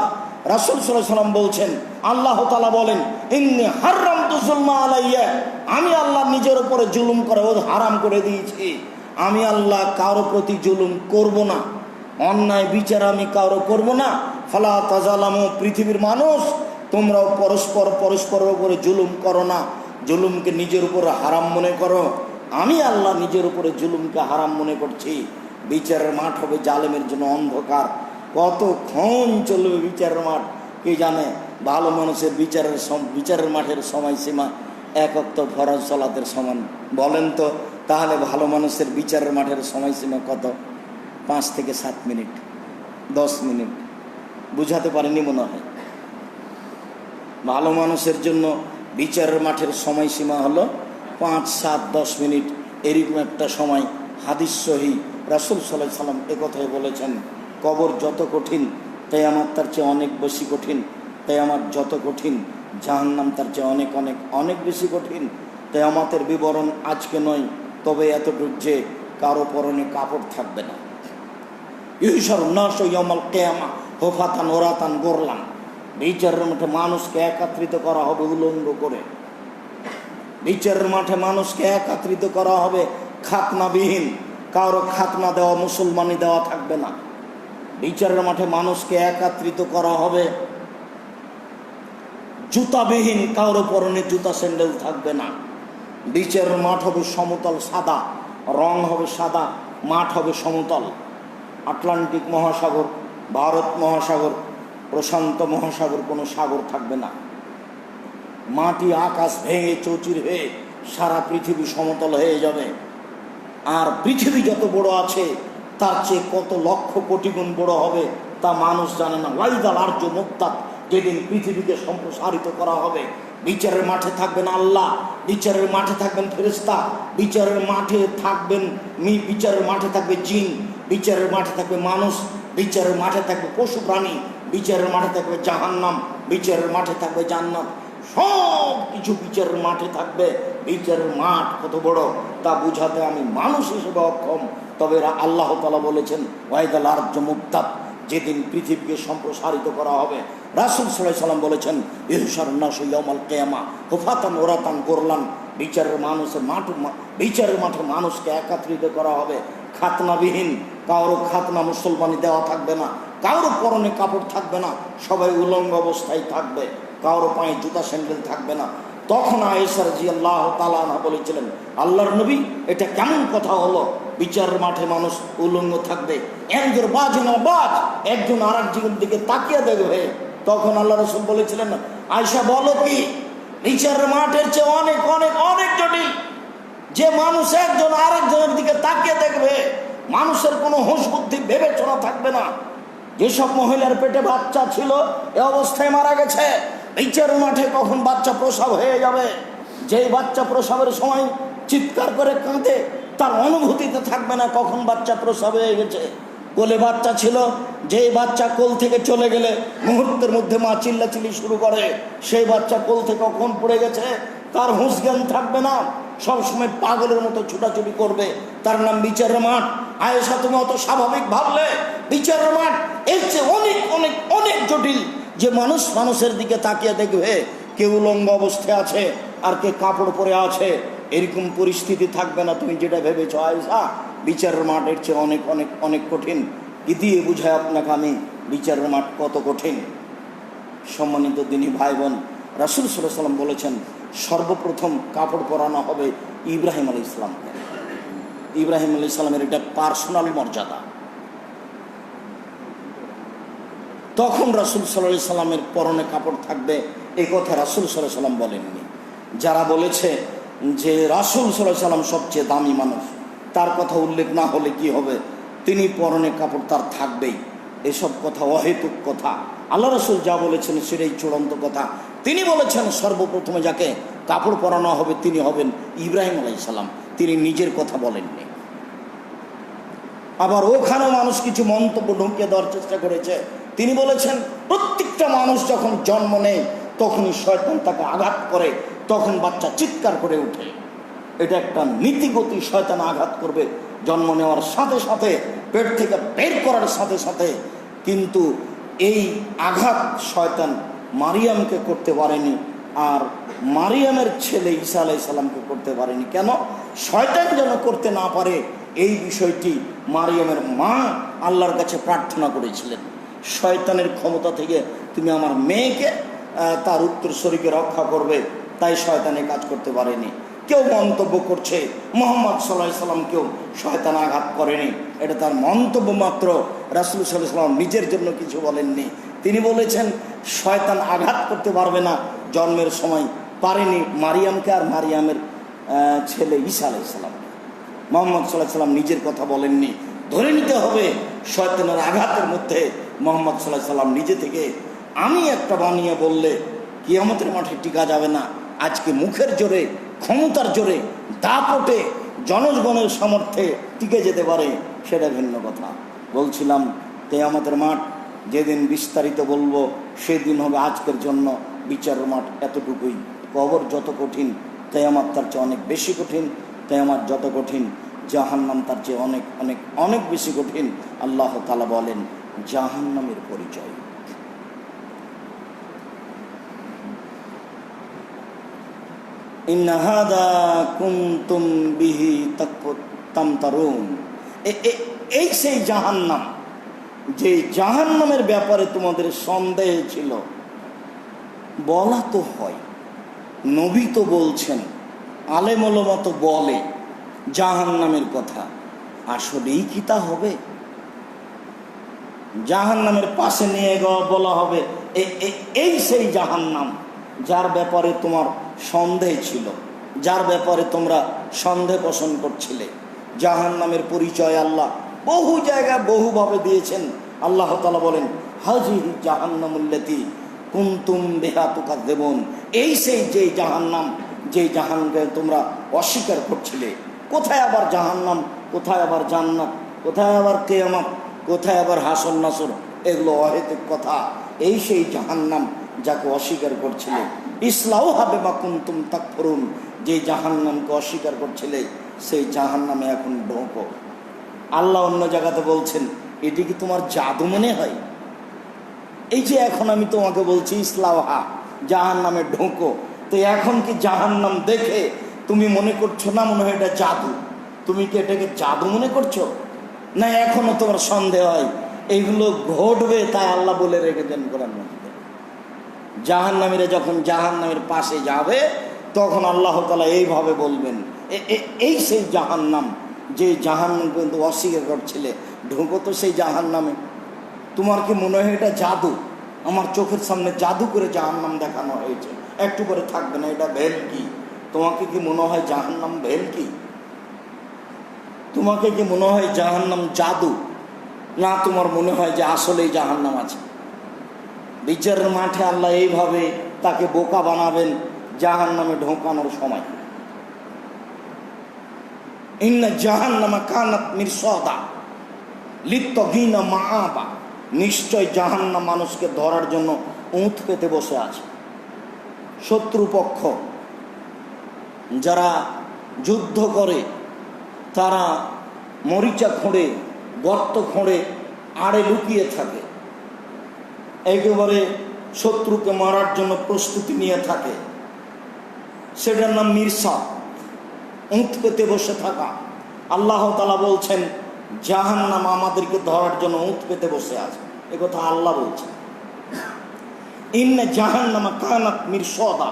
রাসূল সাল্লাল্লাহু আলাইহি ওয়াসাল্লাম বলছেন, আল্লাহ তাআলা বলেন ইন্নী হারামতু যুলমা আলাইয়া, আমি আল্লাহ নিজের উপরে জুলুম করে হারাম করে দিয়েছি। আমি আল্লাহ কারো প্রতি জুলুম করব না, অন্যায় বিচার আমি কারো করব না। ফালা তাজালামু, পৃথিবীর মানুষ তোমরাও পরস্পরের উপরে জুলুম করো না, জুলুমকে নিজের উপরে হারাম মনে করো। আমি আল্লাহ নিজের উপরে জুলুমকে হারাম মনে করছি। বিচারের মাঠ হবে জালেমের জন্য অন্ধকার। কতক্ষণ চলবে বিচারের মাঠ কে জানে। ভালো মানুষের বিচারের মাঠের সময়সীমা এক ওয়াক্ত ফরজ সালাতের সমান। বলেন তো তাহলে ভালো মানুষের বিচারের মাঠের সময়সীমা কত? 5 থেকে 7 মিনিট, 10 মিনিট। বুঝাতে পারেনি মনে হয়। ভালো মানুষের জন্য বিচারের মাঠের সময়সীমা হলো 5, 7, 10 মিনিট, এরকম একটা সময়। হাদিস সহিহ, রাসূল সাল্লাল্লাহু আলাইহি ওয়াসাল্লাম একথাই বলেছেন, কবর যত কঠিন কিয়ামত তার চেয়ে অনেক বেশি কঠিন, কিয়ামত যত কঠিন জাহান্নাম তার চেয়ে অনেক অনেক অনেক বেশি কঠিন। কিয়ামতের বিবরণ আজকে নয়, তবে এতটুকু যে কারো পরনে কাপড় থাকবে না। ইউশারুন নাসু ইয়াউমাল কিয়ামা হুফাতান ওরাতান গোরলান, বিচারের মাঠে মানুষকে একত্রিত করা হবে উলঙ্গ করে। বিচারের মাঠে মানুষকে একত্রিত করা হবে খাতনাবিহীন, কারো খাতনা দেওয়া মুসলমানি দেওয়া থাকবে না। বিচারের মাঠে মানুষকে একত্রিত করা হবে জুতাবিহীন, কারো পরনে জুতা স্যান্ডেল থাকবে না। বিচারের মাঠ হবে সমতল সাদা, রং হবে সাদা, মাঠ হবে সমতল। আটলান্টিক মহাসাগর, ভারত মহাসাগর, প্রশান্ত মহাসাগর, কোনো সাগর থাকবে না। মাটি আকাশ ভেঙে চৌচির হয়ে সারা পৃথিবী সমতল হয়ে যাবে। আর পৃথিবী যত বড় আছে তার চেয়ে কত লক্ষ কোটি গুণ বড় হবে তা মানুষ জানে না। ওয়াইদাল আরজ মুক্তাত, যেদিন পৃথিবীকে সম্প্রসারিত করা হবে। বিচারের মাঠে থাকবেন আল্লাহ, বিচারের মাঠে থাকবেন ফেরেশতা, বিচারের মাঠে থাকবেন বিচারের মাঠে থাকবে জিন, বিচারের মাঠে থাকবে মানুষ, বিচারের মাঠে থাকবে পশু প্রাণী, বিচারের মাঠে থাকবে জাহান্নাম, বিচারের মাঠে থাকবে জান্নাত। সব কিছু বিচারের মাঠে থাকবে। বিচারের মাঠ কত বড় তা বুঝাতে আমি মানুষ হিসেবে অক্ষম। তবে আল্লাহ তাআলা বলেছেন ওয়াইদাল আরজ মুক্তাত, যেদিন পৃথিবীকে সম্প্রসারিত করা হবে। রাসূল সাল্লাল্লাহু আলাইহি ওয়াসাল্লাম বলেছেন ইহশারুন নাসু ইয়াউমাল কিয়ামা হুফাতান ওরাতান গোরলান, বিচারের মাঠে মানুষকে একত্রিত করা হবে খাতনাবিহীন, কারো খাতনা মুসলমানি দেওয়া থাকবে না, কারো পরনে কাপড় থাকবে না, সবাই উলঙ্গ অবস্থায় থাকবে, কারো পায়ে জুতা স্যান্ডেল থাকবে না। তখন আয়েশা রাদিয়াল্লাহু তাআলা আনহা বলেছিলেন, আল্লাহর নবী এটা কেমন কথা হলো, বিচারের মাঠে মানুষ উলঙ্গ থাকবে, একজন আর একজনের দিকে তাকিয়ে দেখবে। তখন আল্লাহ রাসূল বলেছিলেন, আয়েশা বলো কি, বিচারের মাঠের চেয়ে অনেক অনেক অনেক জটিল। যে মানুষ একজন আর একজনের দিকে তাকিয়ে দেখবে, মানুষের কোনো হুঁশ বুদ্ধি বিবেচনা থাকবে না। যেসব মহিলার পেটে বাচ্চা ছিল এ অবস্থায় মারা গেছে, বিচারের মাঠে কখন বাচ্চা প্রসব হয়ে যাবে, যেই বাচ্চা প্রসবের সময় চিৎকার করে কাঁদে তার অনুভূতিতে থাকবে না কখন বাচ্চা প্রসব হয়ে গেছে। কোলে বাচ্চা ছিল, যেই বাচ্চা কোল থেকে চলে গেলে মুহূর্তের মধ্যে মা চিল্লাচিল্লি শুরু করে, সেই বাচ্চা কোল থেকে কখন পড়ে গেছে তার হুঁশ জ্ঞান থাকবে না, সবসময় পাগলের মতো ছুটাছুটি করবে। তার নাম বিচারের মাঠ। আয়েশা তুমি অত স্বাভাবিক ভাবলে, বিচারের মাঠ এর চেয়ে অনেক অনেক অনেক জটিল। যে মানুষ মানুষের দিকে তাকিয়ে দেখবে কেউ উলঙ্গ অবস্থায় আছে আর কে কাপড় পরে আছে, এরকম পরিস্থিতি থাকবে না তুমি যেটা ভেবেছো আয়েশা। বিচারের মাঠ এর চেয়ে অনেক অনেক অনেক কঠিন। কি দিয়ে বুঝায় আপনাকে আমি বিচারের মাঠ কত কঠিন। সম্মানিত দিনী ভাই বোন, রাসূল সাল্লাল্লাহু আলাইহি ওয়াসাল্লাম বলেছেন সর্বপ্রথম কাপড় পরানো হবে ইব্রাহিম আলাইহিস সালামকে। ইব্রাহিম আলাইহিস সালামের এটা পার্সোনাল মর্যাদা। তখন রাসূল সাল্লাল্লাহু আলাইহি ওয়াসাল্লামের পরনে কাপড় থাকবে, এই কথা রাসূল সাল্লাল্লাহু আলাইহি ওয়াসাল্লাম বলেননি। যারা বলেছে যে রাসূল সাল্লাল্লাহু আলাইহি সাল্লাম সবচেয়ে দামি মানুষ, তার কথা উল্লেখ না হলে কি হবে, তিনি পরনে কাপড় তার থাকবেই, এসব কথা অহেতুক কথা। আল্লাহ রাসূল যা বলেছেন সেটাই চূড়ান্ত কথা। তিনি বলেছেন সর্বপ্রথমে যাকে কাপড় পরানো হবে তিনি হবেন ইব্রাহিম আলাইহিস সালাম, তিনি নিজের কথা বলেননি। আবার ওখানে মানুষ কিছু মন্তব্য ঢুকিয়ে দেওয়ার চেষ্টা করেছে। তিনি বলেছেন প্রত্যেকটা মানুষ যখন জন্ম নেয় তখনই শয়তান তাকে আঘাত করে, তখন বাচ্চা চিৎকার করে ওঠে। এটা একটা নীতিগতি, শয়তান আঘাত করবে জন্ম নেওয়ার সাথে সাথে, পেট থেকে বের করার সাথে সাথে। কিন্তু এই আঘাত শয়তান মারিয়ামকে করতে পারেনি, আর মারিয়ামের ছেলে ঈসা আলাইহিস সালামকে করতে পারেনি। কেন? শয়তান যেন করতে না পারে এই বিষয়টি মারিয়ামের মা আল্লাহর কাছে প্রার্থনা করেছিলেন, শয়তানের ক্ষমতা থেকে তুমি আমার মেয়েকে তার উত্তরসূরিকে রক্ষা করবে, তাই শয়তানে কাজ করতে পারেনি। কেউ মন্তব্য করছে মুহাম্মদ সাল্লাল্লাহু আলাইহি সাল্লামকেও শয়তান আঘাত করেনি, এটা তার মন্তব্য মাত্র। রাসূল সাল্লাল্লাহু আলাইহি সাল্লাম নিজের জন্য কিছু বলেননি। তিনি বলেছেন শয়তান আঘাত করতে পারবে না, জন্মের সময় পারেনি মারিয়ামকে আর মারিয়ামের ছেলে ঈসা আলাইহিস সালাম। মুহাম্মদ সাল্লাল্লাহু আলাইহি সাল্লাম নিজের কথা বলেননি। ধরে নিতে হবে শয়তানের আঘাতের মধ্যে মুহাম্মদ সাল্লাল্লাহু আলাইহি সাল্লাম নিজে থেকে আমি একটা বানিয়ে বললে কিয়ামতের মাঠে টিকা যাবে না। আজকে মুখের জোরে, ক্ষমতার জোরে, দাপটে, জনগণের সামর্থ্যে টিকে যেতে পারে, সেটা ভিন্ন কথা। বলছিলাম কিয়ামতের মাঠ যেদিন বিস্তারিত বলবো সেদিন হবে আজকের জন্য বিচারের মাঠ এতটুকুই। কবর যত কঠিন, কিয়ামত তার চেয়ে অনেক বেশি কঠিন। কিয়ামত যত কঠিন, জাহান্নাম তার চেয়ে অনেক অনেক অনেক বেশি কঠিন। আল্লাহ তাআলা বলেন জাহান্নামের পরিচয়, ইন্না হাদা কুনতুম বিহি তামতারুন। এই সেই জাহান্নাম, যে জাহান্নামের ব্যাপারে তোমাদের সন্দেহ ছিল। বলা তো হয়, নবী তো বলছেন, আলেম ওলামা তো বলে জাহান্নামের কথা, আসলেই কি তা হবে? জাহান্নামের পাশে নিয়ে বলা হবে এই সেই জাহান্নাম যার ব্যাপারে তোমার সন্দেহ ছিল, যার ব্যাপারে তোমরা সন্দেহ পোষণ করছিলে। জাহান্নামের পরিচয় আল্লাহ বহু জায়গায় বহুভাবে দিয়েছেন। আল্লাহ তাআলা বলেন হাযিহি জাহান্নামুল্লাতী কুনতুম বিহা তুকাযযিবুন। এই সেই যে জাহান্নাম, যে জাহান্নামকে তোমরা অস্বীকার করছিলে। কোথায় আবার জাহান্নাম, কোথায় আবার জান্নাত, কোথায় আবার কিয়ামত, কোথায় আবার হাসর নাসর, এগুলো অহেতুক কথা। এই সেই জাহান্নাম যাকে অস্বীকার করছিলে। ইসলাউহা বিমা কুনতুম তাকফুরুন, যে জাহান্নামকে অস্বীকার করছিলে সেই জাহান্নামে এখন ঢোকো। আল্লাহ অন্য জায়গাতে বলছেন এটি কি তোমার জাদু মনে হয়? এই যে এখন আমি তোমাকে বলছি ইসলাউহা, জাহান্নামে ঢোকো, তো এখন কি জাহান্নাম দেখে তুমি মনে করছো না মনে হয় এটা জাদু? তুমি কি এটাকে জাদু মনে করছো, না এখনো তোমার সন্দেহ হয় এইগুলো ঘটবে? তাই আল্লাহ বলে রেখেছেন কোরআন মাজিদে, জাহান্নামীরা যখন জাহান্নামের পাশে যাবে তখন আল্লাহ তাআলা এইভাবে বলবেন এই সেই জাহান্নাম, যে জাহান্নাম কিন্তু অস্বীকার করছিলে, ঢুকো তো সেই জাহান্নামে। তোমার কি মনে হয় এটা জাদু? আমার চোখের সামনে জাদু করে জাহান্নাম দেখানো হয়েছে, একটু করে থাকবে না, এটা ভেলকি। তোমাকে কি মনে হয় জাহান্নাম ভেলকি? তোমাকে কি মনে হয় জাহান্নাম জাদু? না, তোমার মনে হয় যে আসলেই জাহান্নাম আছে। বিচারের মাঠে আল্লাহ এইভাবে তাকে বোকা বানাবেন জাহান্নামে ঢোকানোর সময়। ইন্না জাহান্নামা কানাত মিরসাদা লিত্তাগিনা মাআবা, নিশ্চয় জাহান্নাম মানুষকে ধরার জন্য উঁত পেতে বসে আছে। শত্রুপক্ষ যারা যুদ্ধ করে তারা মরিচা খোঁড়ে, গর্ত খোঁড়ে, আড়ে লুকিয়ে থাকে, একেবারে শত্রুকে মারার জন্য প্রস্তুতি নিয়ে থাকে। সেটার নাম মিরসাদ, উঁত পেতে বসে থাকা। আল্লাহ তাআলা বলছেন জাহান্নাম আমাদেরকে ধরার জন্য উঁত পেতে বসে আছে, এ কথা আল্লাহ বলছেন। ইন্না জাহান্নামা কানাত মিরসাদা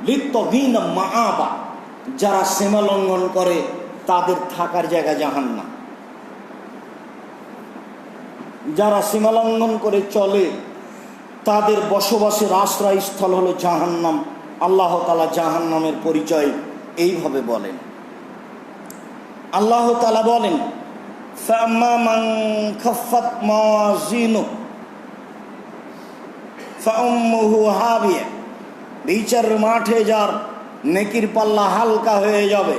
লিত্তাগিনা মাআবা, যারা সীমা লঙ্ঘন করে তাদের থাকার জায়গা জাহান্নাম। যারা সীমা লঙ্ঘন করে চলে তাদের বসবাসের আশ্রয়স্থল হলো জাহান্নাম। আল্লাহ তাআলা জাহান্নামের পরিচয় এইভাবে বলেন। আল্লাহ তাআলা বলেন, ফাম্মা মান খাফফাত মাওয়াজিনুহু ফাউম্মুহু হাবিয়া, বিচারের মাঠে যার নেকির পাল্লা হালকা হয়ে যাবে,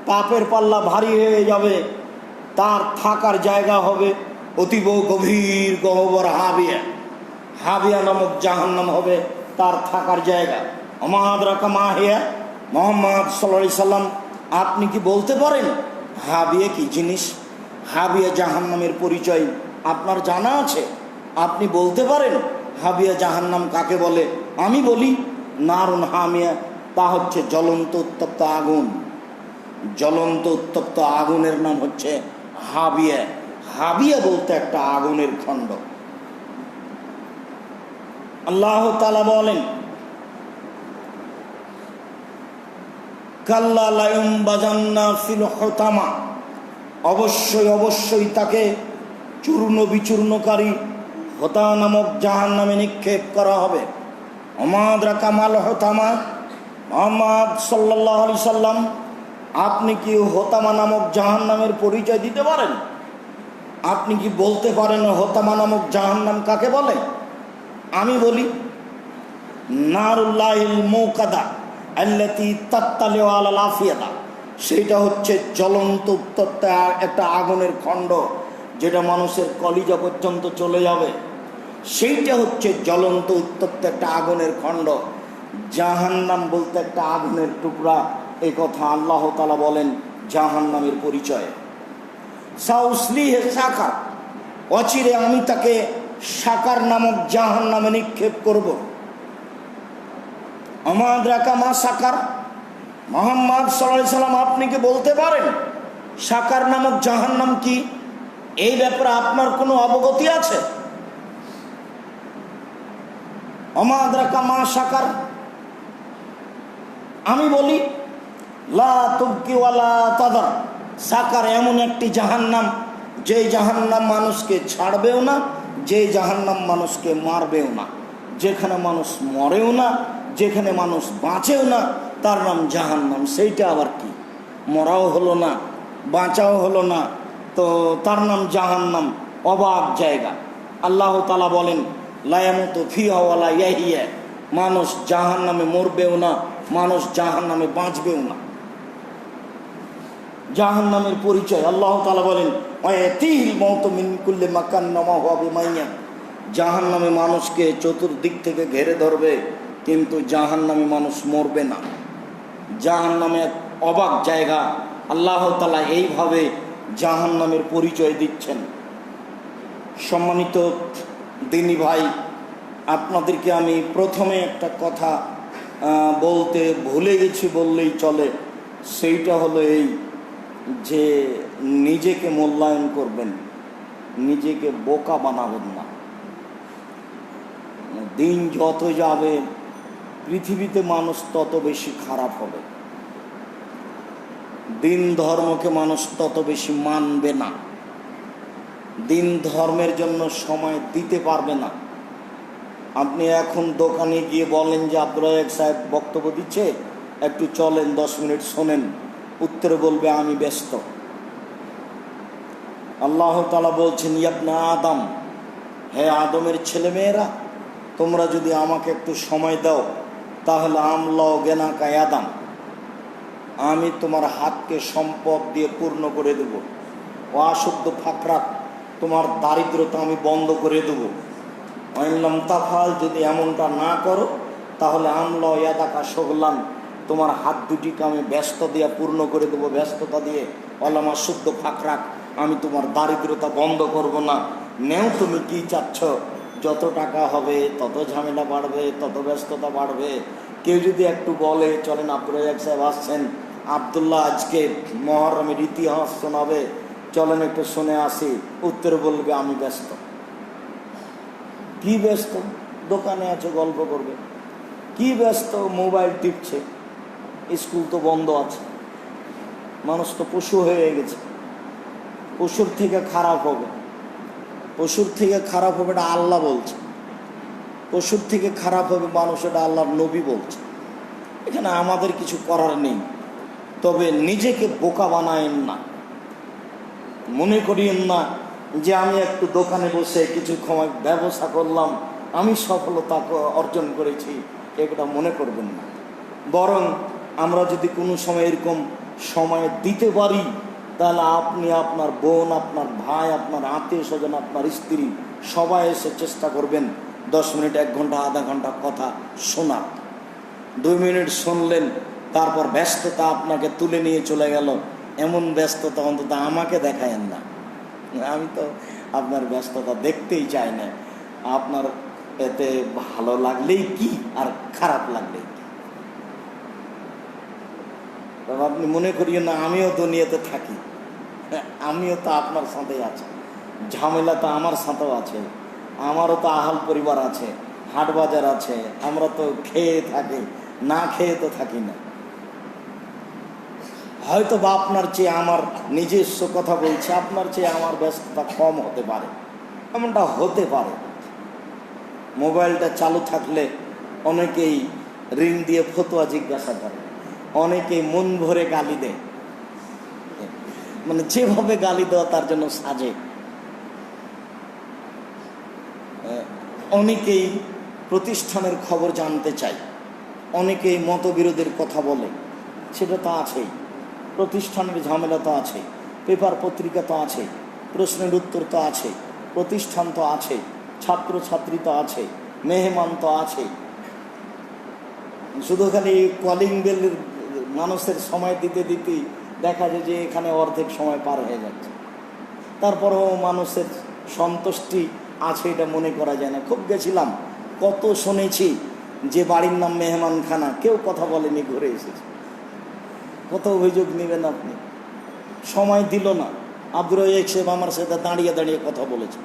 পাপের পাল্লা ভারী হয়ে যাবে, তার থাকার জায়গা হবে অতীব গভীর গহ্বর হাবিয়া। হাবিয়া নামক জাহান্নাম হবে তার থাকার জায়গা। ওমা আদরাকা মা হিয়া, মুহাম্মদ সাল্লাল্লাহু আলাইহি সাল্লাম আপনি কি বলতে পারেন হাবিয়া কি জিনিস? হাবিয়া জাহান্নামের পরিচয় আপনার জানা আছে? আপনি বলতে পারেন হাবিয়া জাহান্নাম কাকে বলে? আমি বলি, নারুন হামিয়া, তা হচ্ছে জ্বলন্ত উত্তপ্ত আগুন। জ্বলন্ত উত্তপ্ত আগুনের নাম হচ্ছে হাবিয়া। হাবিয়া বলতে একটা আগুনের খণ্ড। আল্লাহ তাআলা বলেন, কাল্লা লা ইউমবাযান্না ফিল হুতামা, অবশ্যই অবশ্যই তাকে চূর্ণ বিচূর্ণকারী হোতা নামক জাহান্নামে নিক্ষেপ করা হবে। ওমা আদরাকা মাল হুতামা, মুহাম্মদ সাল্লাল্লাহু আলাইহি সাল্লাম আপনি কি হোতামা নামক জাহান্নামের পরিচয় দিতে পারেন? আপনি কি বলতে পারেন হোতামা নামক জাহান্নাম কাকে বলে? আমি বলি, নারুল্লাহিল মুকাদা আল্লাতী তাত্তালিউ আলাল আফিয়াতা, সেটা হচ্ছে জ্বলন্ত উত্তপ্ত একটা আগুনের খণ্ড, যেটা মানুষের কলিজা পর্যন্ত চলে যাবে। সেইটা হচ্ছে জ্বলন্ত উত্তপ্ত একটা আগুনের খণ্ড। জাহান্নাম বলতে একটা আগুনের টুকরা, এই কথা আল্লাহ তাআলা বলেন জাহান্নামের পরিচয়। সাউসলিহে সাকার, অচিরে আমি তাকে সাকার নামক জাহান্নামে নিক্ষেপ করব। ওমা আদরাকা মা সাকার, মুহাম্মদ সাল্লাল্লাহু আলাইহি সাল্লাম আপনি কি বলতে পারেন সাকার নামক জাহান্নাম কি? এই ব্যাপারে আপনার কোনো অবগতি আছে? ওমা আদরাকা মা সাকার, আমি বলি, লা তুবকি ওয়ালা তাদার, সাকার এমন একটি জাহান্নাম যে জাহান্নাম মানুষকে ছাড়বেও না, যে জাহান্নাম মানুষকে মারবেও না, যেখানে মানুষ মরেও না, যেখানে মানুষ বাঁচেও না, তার নাম জাহান্নাম। সেইটা আবার কি? মরাও হলো না, বাঁচাও হলো না, তো তার নাম জাহান্নাম, অবাক জায়গা। আল্লাহ তাআলা বলেন, লা ইয়ামুতু ফিহা ওয়ালা ইয়াহইয়া, মানুষ জাহান্নামে মরবেও না, মানুষ জাহান্নামে বাঁচবেও না। জাহান্নামের পরিচয় আল্লাহ তাআলা বলেন, ওয়ায়াতিল মাউতু মিন কুল্লি মাকান ওয়া হুয়া বিমাইয়ান, জাহান্নামে মানুষকে চতুর্দিক থেকে ঘিরে ধরবে, কিন্তু জাহান্নামে মানুষ মরবে না। জাহান্নামে এক অবাক জায়গা। আল্লাহ তাআলা এইভাবে জাহান্নামের পরিচয় দিচ্ছেন। সম্মানিত দিনী ভাই, আপনাদেরকে আমি প্রথমে একটা কথা বলতে ভুলে গেছি বললেই চলে। সেইটা হলো এই যে নিজেকে মূল্যায়ন করবেন, নিজেকে বোকা বানাবেন না। দিন যত যাবে পৃথিবীতে মানুষ তত বেশি খারাপ হবে, দিন ধর্মকে মানুষ তত বেশি মানবে না, দিন ধর্মের জন্য সময় দিতে পারবে না। আপনি এখন দোকানে গিয়ে বলেন যে আব্দুল রাজ্জাক সাহেব বক্তব্য দিচ্ছে, একটু চলেন 10 মিনিট শোনেন, উত্তরে বলবে আমি ব্যস্ত। আল্লাহ তাআলা বলছেন, ইবনা আদম, হে আদমের ছেলেমেয়েরা, তোমরা যদি আমাকে একটু সময় দাও তাহলে আমলাও গেনা কায়াদাম, আমি তোমার হাতকে সম্পদ দিয়ে পূর্ণ করে দেব। ও আশুদ্ধ ফাকরাক, তোমার দারিদ্রতা আমি বন্ধ করে দেব। আইনলাম তাফাল, যদি এমনটা না করো তাহলে আমলা ইয়াদাকা শগলান, তোমার হাত দুটিকে আমি ব্যস্ত দিয়ে পূর্ণ করে দেবো, ব্যস্ততা দিয়ে। অলামা শুদ্ধ ফাকরাক, আমি তোমার দারিদ্রতা বন্ধ করব না। নেও তুমি কি চাচ্ছ? যত টাকা হবে তত ঝামেলা বাড়বে, তত ব্যস্ততা বাড়বে। কেউ যদি একটু বলে চলেন আব্দুল রাজ্জাক সাহেব আসছেন, আবদুল্লাহ আজকে মহরমের ইতিহাস শোনাবে, চলেন একটু শুনে আসি, উত্তরে বলবে আমি ব্যস্ত। কি ব্যস্ত? দোকানে আছে, গল্প করবে। কি ব্যস্ত? মোবাইল টিপছে, স্কুল তো বন্ধ আছে। মানুষ তো পশু হয়ে গেছে, পশুর থেকে খারাপ হবে, পশুর থেকে খারাপ হবে, এটা আল্লাহ বলছে। পশুর থেকে খারাপ হবে মানুষ, এটা আল্লাহর নবী বলছে। এখানে আমাদের কিছু করার নেই। তবে নিজেকে বোকা বানায়েন না। মনে করিয়েন না যে আমি একটু দোকানে বসে কিছু সময় ব্যবসা করলাম, আমি সফলতা অর্জন করেছি, এটা মনে করবেন না। বরং আমরা যদি কোনো সময় এরকম সময় দিতে পারি, তাহলে আপনি, আপনার বোন, আপনার ভাই, আপনার আত্মীয় স্বজন, আপনার স্ত্রী সবাই এসে চেষ্টা করবেন 10 মিনিট, 1 ঘন্টা, আধা ঘন্টা কথা শোনার। 2 মিনিট শুনলেন, তারপর ব্যস্ততা আপনাকে তুলে নিয়ে চলে গেল। এমন ব্যস্ততা অন্তত আমাকে দেখায়েন না। আমি তো আপনার ব্যস্ততা দেখতেই চাই না। আপনার এতে ভালো লাগলেই কি আর খারাপ লাগলেই কি। তবে আপনি মনে করিয়েন না আমিও দুনিয়াতে থাকি, আমিও তো আপনার সাথেই আছি, ঝামেলা তো আমার সাথেও আছে, আমারও তো আহাল পরিবার আছে, হাট বাজার আছে, আমরা তো খেয়ে থাকি, না খেয়ে তো থাকি না। হয়তো বা আপনার চেয়ে আমার নিজস্ব কথা বলছে, আপনার চেয়ে আমার ব্যস্ততা কম হতে পারে, এমনটা হতে পারে। মোবাইলটা চালু থাকলে অনেকেই রিং দিয়ে ফতোয়া জিজ্ঞাসা করে, অনেকেই মন ভরে গালি দেয়, মানে যেভাবে গালি দেওয়া তার জন্য সাজে। অনেকেই প্রতিষ্ঠানের খবর জানতে চায়, অনেকেই মতবিরোধের কথা বলে, সেটা তো আছেই। প্রতিষ্ঠানের ঝামেলা তো আছে, পেপার পত্রিকা তো আছে, প্রশ্নের উত্তর তো আছে, প্রতিষ্ঠান তো আছে, ছাত্রছাত্রী তো আছে, মেহমান তো আছে। শুধু খালি কলিং বেলের মানুষের সময় দিতে দিতেই দেখা যায় যে এখানে অর্ধেক সময় পার হয়ে যাচ্ছে। তারপরেও মানুষের সন্তুষ্টি আছে এটা মনে করা যায় না। খুব গেছিলাম, কত শুনেছি যে বাড়ির নাম মেহমানখানা, কেউ কথা বলেনি, ঘুরে এসেছে। কত অভিযোগ নেবেন আপনি? সময় দিল না। আব্দুর রাজ্জাক সাহেব আমার সাথে দাঁড়িয়ে দাঁড়িয়ে কথা বলেছে,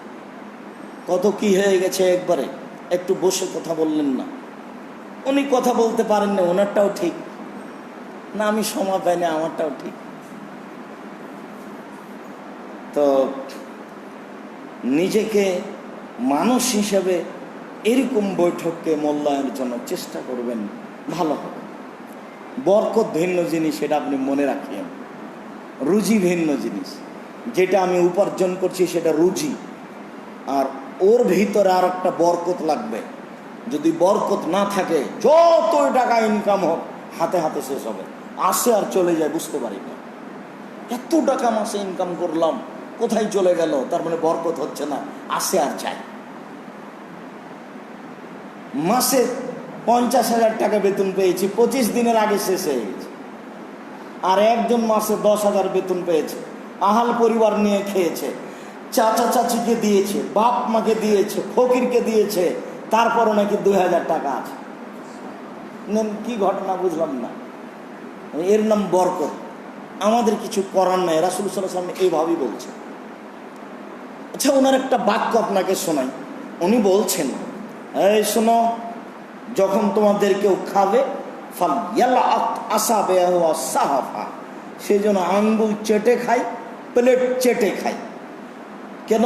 কত কি হয়ে গেছে, একবারে একটু বসে কথা বললেন না। উনি কথা বলতে পারেন না, ওনারটাও ঠিক না, আমি সময় পাই না, আমারটাও ঠিক। তো নিজেকে মানুষ হিসেবে এরকম বৈঠককে মূল্যায়নের জন্য চেষ্টা করবেন, ভালো হবে। বরকত ভিন্ন জিনিস, এটা আপনি মনে রাখেন। রুজি ভিন্ন জিনিস, যেটা আমি উপার্জন করছি সেটা রুজি, আর ওর ভিতরে আর একটা বরকত লাগবে। যদি বরকত না থাকে, যতই টাকা ইনকাম হোক হাতে হাতে শেষ হবে, আসে আর চলে যায়, বুঝতে পারি না। এত টাকা মাসে ইনকাম করলাম, কোথায় চলে গেল? তার মানে বরকত হচ্ছে না, আসে আর যায়। মাসে 50,000 টাকা বেতন পেয়েছি, 25 দিনের আগে শেষ হয়ে গেছে। আর একজন মাসে 10,000 বেতন পেয়েছে, আহাল পরিবার নিয়ে খেয়েছে, চাচা চাচিকে দিয়েছে, বাপ মাকে দিয়েছে, ফকিরকে দিয়েছে, তারপরও নাকি 2,000 টাকা আছে। কি ঘটনা বুঝলাম না। এর নাম বরকত। আমাদের কিছু করার নাই, রাসূল সাল্লাল্লাহু আলাইহি ওয়াসাল্লাম এইভাবেই বলছেন। আচ্ছা, ওনার একটা বাক্য আপনাকে শোনাই। উনি বলছেন, এই শোনো, যখন তোমাদের কেউ খাবে, সেই জন্য আঙ্গুল চেটে খাই, প্লেট চেটে খাই। কেন?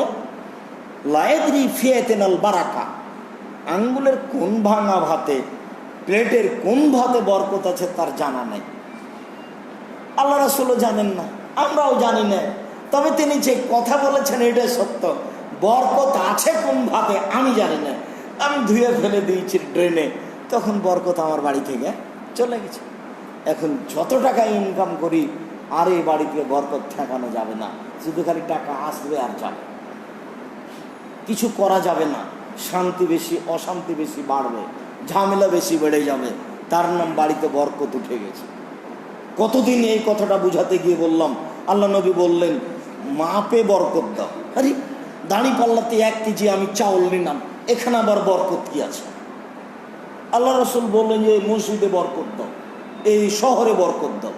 লায়েদরি ফিয়াতেনাল বারাকা, আঙ্গুলের কোন ভাঙা ভাতে, প্লেটের কোন ভাতে বরকত আছে তার জানা নেই। আল্লাহ রাসূলও জানেন না, আমরাও জানি না। তবে তিনি যে কথা বলেছেন এটা সত্য, বরকত আছে কোন ভাতে আমি জানি না। আমি ধুয়ে ফেলে দিয়েছি ড্রেনে, তখন বরকত আমার বাড়ি থেকে চলে গেছে। এখন যত টাকা ইনকাম করি, আর এই বাড়িতে বরকত ঠেকানো যাবে না। শুধু খালি টাকা আসবে আর যাবে, কিছু করা যাবে না। শান্তি বেশি, অশান্তি বেশি বাড়বে, ঝামেলা বেশি বেড়ে যাবে। তার নাম বাড়িতে বরকত উঠে গেছে। কতদিন এই কথাটা বুঝাতে গিয়ে বললাম, আল্লাহ নবী বললেন, মাপে বরকত দাও। আরে দাড়ি পাল্লাতে 1 কেজি আমি চাউল নিলাম, এখানে আবার বরকত কি আছে? আল্লাহ রাসূল বললেন যে মসজিদে বরকত দাও, এই শহরে বরকত দাও,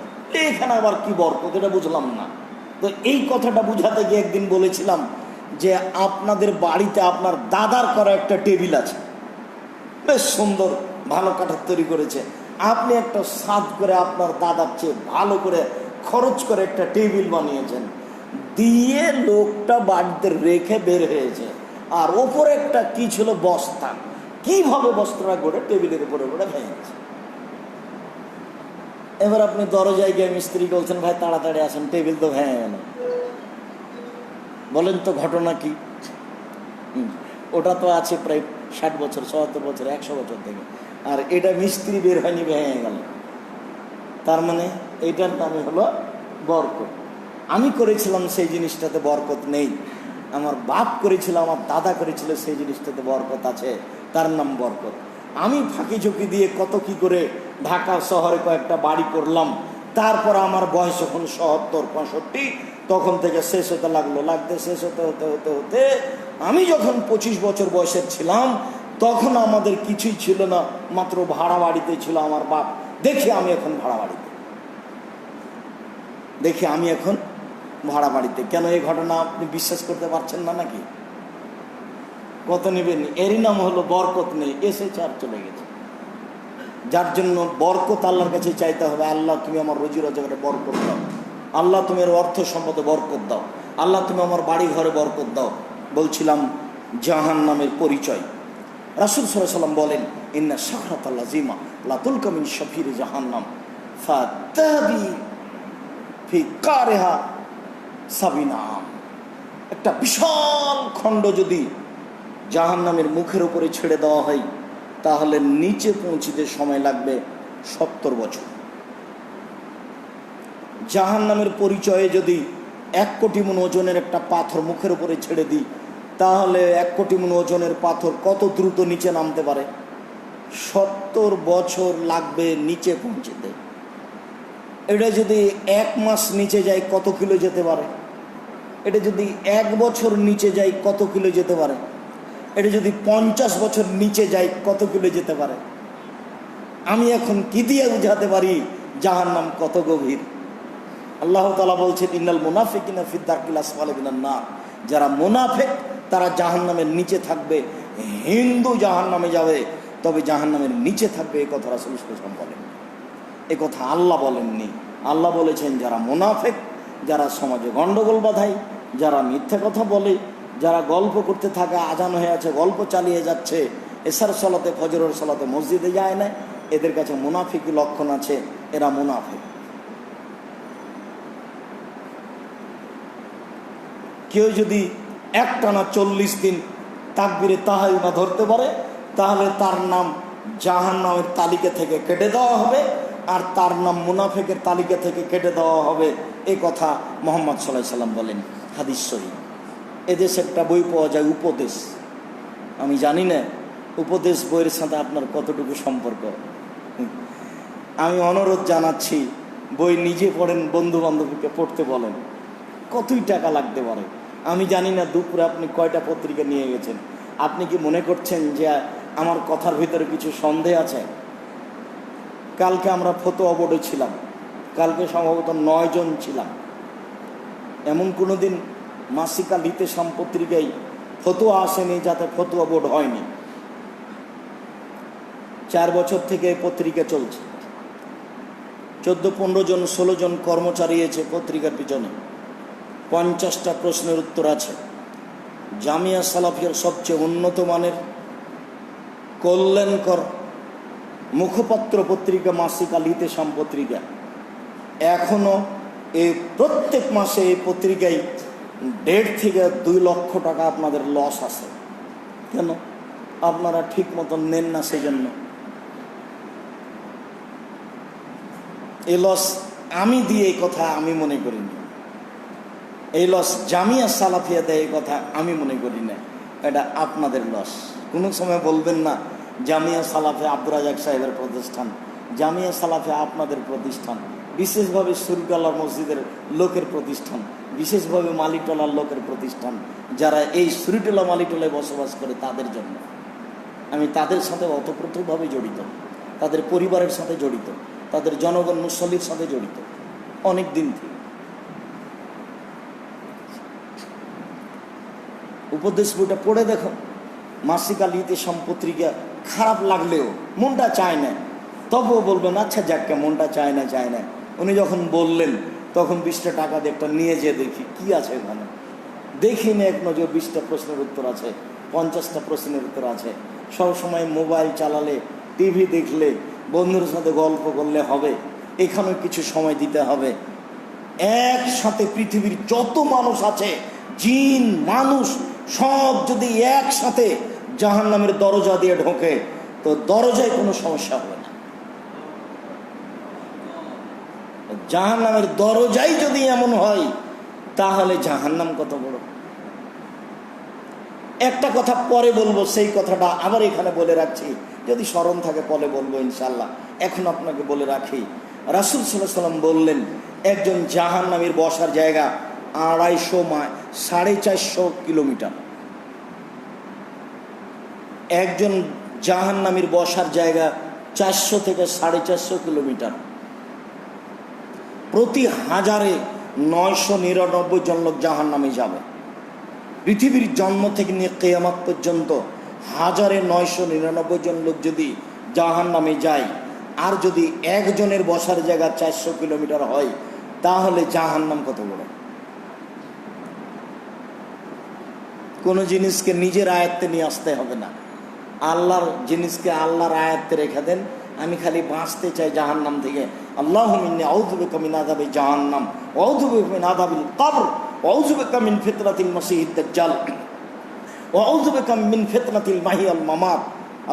এখানে আবার কি বরকত? এটা বুঝলাম না। তো এই কথাটা বুঝাতে গিয়ে একদিন বলেছিলাম যে আপনাদের বাড়িতে আপনার দাদার করা একটা টেবিল আছে, বেশ সুন্দর, ভালো কাঠের তৈরি করেছে। আপনি একটা সাদ করে আপনার দাদার চেয়ে ভালো করে খরচ করে একটা টেবিল বানিয়েছেন, দিয়ে লোকটা বাড়িতে রেখে বের হয়েছে, আর ওপরে একটা কি ছিল, বস্তা। কিভাবে বস্তাটা করে টেবিলের উপরে ভেঙেছে? এবার আপনি দরজায় গিয়ে মিস্ত্রি বলছেন, ভাই তাড়াতাড়ি আসেন, টেবিল তো ভেঙে গেল। বলেন তো ঘটনা কি? ওটা তো আছে প্রায় 60 বছর, 70 বছর, 100 বছর থেকে, আর এটা মিস্ত্রি বের হয়নি, ভেঙে গেল। তার মানে এইটার নামে হলো বরকত। আমি করেছিলাম সেই জিনিসটাতে বরকত নেই, আমার বাপ করেছিল, আমার দাদা করেছিল, সেই জিনিসটাতে বরকত আছে, তার নাম বরকত। আমি ফাঁকি ঝুঁকি দিয়ে কত কি করে ঢাকা শহরে কয়েকটা বাড়ি করলাম, তারপর আমার বয়স যখন 70-65, তখন থেকে শেষ হতে লাগলো, শেষ হতে হতে হতে হতে আমি যখন 25 বছর বয়সের ছিলাম, তখন আমাদের কিছুই ছিল না, মাত্র ভাড়া বাড়িতে ছিল আমার বাপ। দেখি আমি এখন ভাড়া বাড়িতে, কেন এই ঘটনা আপনি বিশ্বাস করতে পারছেন না নাকি? কত নেবেন? এরই নাম হলো বরকত নেই, এসেছে আর চলে গেছে। যার জন্য বরকত আল্লাহর কাছে চাইতে হবে, আল্লাহ তুমি আমার রুজি রোজগারে বরকত দাও, আল্লাহ তুমি এর অর্থ সম্পদে বরকত দাও, আল্লাহ তুমি আমার বাড়ি ঘরে বরকত দাও। বলছিলাম জাহান্নামের পরিচয়। রাসূল সাল্লাল্লাহু আলাইহি ওয়াসাল্লাম বলেন, ইন্না শাকরাতাল লাযিমা লা তুলকা মিন শাফিরি জাহান্নাম ফাতাবি ফি কারিহা সাবিনা। একটা বিশাল খণ্ড যদি জাহান্নামের মুখের উপরে ছেড়ে দেওয়া হয়, তাহলে নিচে পৌঁছিতে সময় লাগবে 70 বছর। জাহান্নামের পরিচয়ে যদি 1 কোটি মণ ওজনের একটা পাথর মুখের উপরে ছেড়ে দিই, তাহলে 1 কোটি মণ ওজনের পাথর কত দ্রুত নিচে নামতে পারে? 70 বছর লাগবে নিচে পৌঁছতে। এটা যদি 1 মাস নিচে যায়, কত কিলো যেতে পারে? এটা যদি 1 বছর নিচে যায়, কত কিলো যেতে পারে? এটা যদি 50 বছর নিচে যায়, কত কিলো যেতে পারে? আমি এখন কি দিয়ে বুঝাতে পারি জাহান্নাম কত গভীর? আল্লাহ তাআলা বলছেন, ইন্নাল মুনাফিকিনা ফি দারকিল আসফালি মিনান নার। যারা মুনাফিক তারা জাহান্নামের নিচে থাকবে। হিন্দু জাহান্নামে যাবে, তবে জাহান্নামের নিচে থাকবে, এই কথা রাসূল সাল্লাল্লাহু আলাইহি ওয়াসাল্লাম বলেন। এই কথা আল্লাহ বলেননি। আল্লাহ বলেছেন যারা মুনাফিক, যারা সমাজে গন্ডগোল বাধায়, যারা মিথ্যা কথা বলে, যারা গল্প করতে থাকে, আজান হয়ে আছে গল্প চালিয়ে যাচ্ছে, এশার সালাতে ফজরের সালাতে মসজিদে যায় না, এদের কাছে মুনাফিকি লক্ষণ আছে, এরা মুনাফিক। কেউ যদি একটানা 40 দিন তাকবীরে তাহরিমা ধরতে পারে, তাহলে তার নাম জাহান্নামের তালিকা থেকে কেটে দেওয়া হবে, আর তার নাম মুনাফিকের তালিকা থেকে কেটে দেওয়া হবে। এই কথা মুহাম্মদ সাল্লাল্লাহু আলাইহি ওয়াসাল্লাম বলেন, হাদিস শরীফ। এদেশে একটা বই পাওয়া যায়, উপদেশ। আমি জানি না উপদেশ বইয়ের সাথে আপনার কতটুকু সম্পর্ক। আমি অনুরোধ জানাচ্ছি, বই নিজে পড়েন, বন্ধু বান্ধবীকে পড়তে বলেন। কতই টাকা লাগতে পারে আমি জানি না। দুপুরে আপনি কয়টা পত্রিকা নিয়ে গেছেন? আপনি কি মনে করছেন যে আমার কথার ভিতরে কিছু সন্দেহ আছে? কালকে আমরা ফতোয়া বোর্ডে ছিলাম, কালকে সম্ভবত 9 জন ছিলাম। এমন কোনো দিন মাসিকা লিতে পত্রিকায় ফতোয়া আসেনি যাতে ফতোয়া বোর্ড হয়নি। 4 বছর থেকে এই পত্রিকা চলছে। 14-15 জন 16 জন কর্মচারী আছে পত্রিকার পিছনে। 50টা প্রশ্নের উত্তর আছে। জামিয়া সালাফিয়ার সবচেয়ে উন্নত মানের কল্যাণকর মুখপত্র পত্রিকা মাসিকা লিতে পত্রিকা। এখনো এই প্রত্যেক মাসে এই পত্রিকায় 1.5 থেকে 2 লক্ষ টাকা আপনাদের লস আছে। কেন? আপনারা ঠিক মতন নেন না, সেই জন্য। এই লস আমি দিয়ে, এই কথা আমি মনে করি না। এই লস জামিয়া সালাফিয়া দেয়, এই কথা আমি মনে করি না। এটা আপনাদের লস। কোনো সময় বলবেন না জামিয়া সালাফিয়া আব্দুর রাজাক সাহেবের প্রতিষ্ঠান। জামিয়া সালাফিয়া আপনাদের প্রতিষ্ঠান, বিশেষভাবে সুরগালার মসজিদের লোকের প্রতিষ্ঠান, বিশেষভাবে মালিকটলার লোকের প্রতিষ্ঠান। যারা এই সুরিটলা মালিকটলায় বসবাস করে তাদের জন্য। আমি তাদের সাথে অতপ্রতভাবে জড়িত, তাদের পরিবারের সাথে জড়িত, তাদের জনগণ মুসল্লির সাথে জড়িত অনেক দিন থেকে। উপদেশ বইটা পড়ে দেখো, মাসিকা লিতে পত্রিকা। খারাপ লাগলেও মনটা চায় না, তবুও বলবেন আচ্ছা যাকে মনটা চায় না। উনি যখন বললেন তখন 20টা টাকা দিয়ে একটা নিয়ে যেয়ে দেখি কি আছে ওখানে। দেখি না এক নজর 20টা প্রশ্নের উত্তর আছে, 50টা প্রশ্নের উত্তর আছে। সব সময় মোবাইল চালালে, টিভি দেখলে, বন্ধুর সাথে গল্প করলে হবে, এখানেও কিছু সময় দিতে হবে। একসাথে পৃথিবীর যত মানুষ আছে, জিন মানুষ সব যদি একসাথে জাহান্নামের দরজা দিয়ে ঢোকে, তো দরজায় কোনো সমস্যা হবে না। জাহান্নামের দরজাই যদি এমন হয়, তাহলে জাহান্নাম কত বড়। একটা কথা পরে বলবো, সেই কথাটা আবার এখানে বলে রাখছি, যদি স্মরণ থাকে পরে বলবো ইনশাল্লাহ। এখন আপনাকে বলে রাখি, রাসূল সাল্লাল্লাহু আলাইহি ওয়াসাল্লাম বললেন, একজন জাহান্নামীর বসার জায়গা 250 মাইল, 450 কিলোমিটার। একজন জাহান্নামীর বসার জায়গা 400 থেকে 450 কিলোমিটার। প্রতি 1000-এ 999 জন লোক জাহান্নামে যাবে। পৃথিবীর জন্ম থেকে নিয়ে কিয়ামত পর্যন্ত 1000-এ 999 জন লোক যদি জাহান্নামে যায়, আর যদি একজনের বসার জায়গা 400 কিলোমিটার হয়, তাহলে জাহান্নাম কত বড়। কোনো জিনিসকে নিজের আয়ত্তে নিয়ে আসতে হবে না, আল্লাহর জিনিসকে আল্লাহর আয়ত্তে রেখে দেন। আমি খালি বাঁচতে চাই জাহান্নাম থেকে। আল্লাহুম্মা ইন্নী আউযু বিকা মিন আযাবি জাহান্নাম ওয়া আউযু বিকা মিন আযাবিল কবর ওয়া আউযু বিকা মিন ফিতনাতিল মাসীহিদ দাজ্জাল ওয়া আউযু বিকা মিন ফিতনাতিল মাহইয়া ওয়াল মামাত।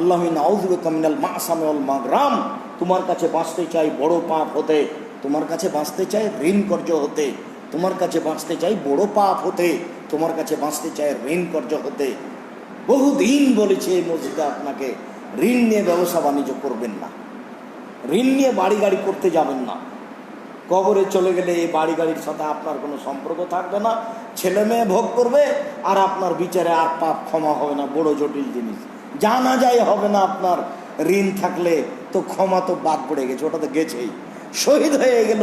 আল্লাহুম্মা ইন্নী আউযু বিকা মিনাল মা'সামি ওয়াল মাগরাম। তোমার কাছে বাঁচতে চাই বড় পাপ হতে, তোমার কাছে বাঁচতে চাই ঋণ কর্য হতে, তোমার কাছে বাঁচতে চাই বড় পাপ হতে, তোমার কাছে বাঁচতে চাই ঋণ কর্য হতে। বহুদিন বলেছে এই মসজিদে আপনাকে, ঋণ নিয়ে ব্যবসা বাণিজ্য করবেন না, ঋণ নিয়ে বাড়ি গাড়ি করতে যাবেন না। কবরে চলে গেলে এই বাড়ি গাড়ির সাথে আপনার কোনো সম্পর্ক থাকবে না, ছেলে মেয়ে ভোগ করবে, আর আপনার বিচারে আর পাপ ক্ষমা হবে না। বড় জটিল জিনিস, জানা যায় হবে না। আপনার ঋণ থাকলে তো ক্ষমা তো বাদ পড়ে গেছে, ওটা তো গেছেই, শহীদ হয়ে গেল,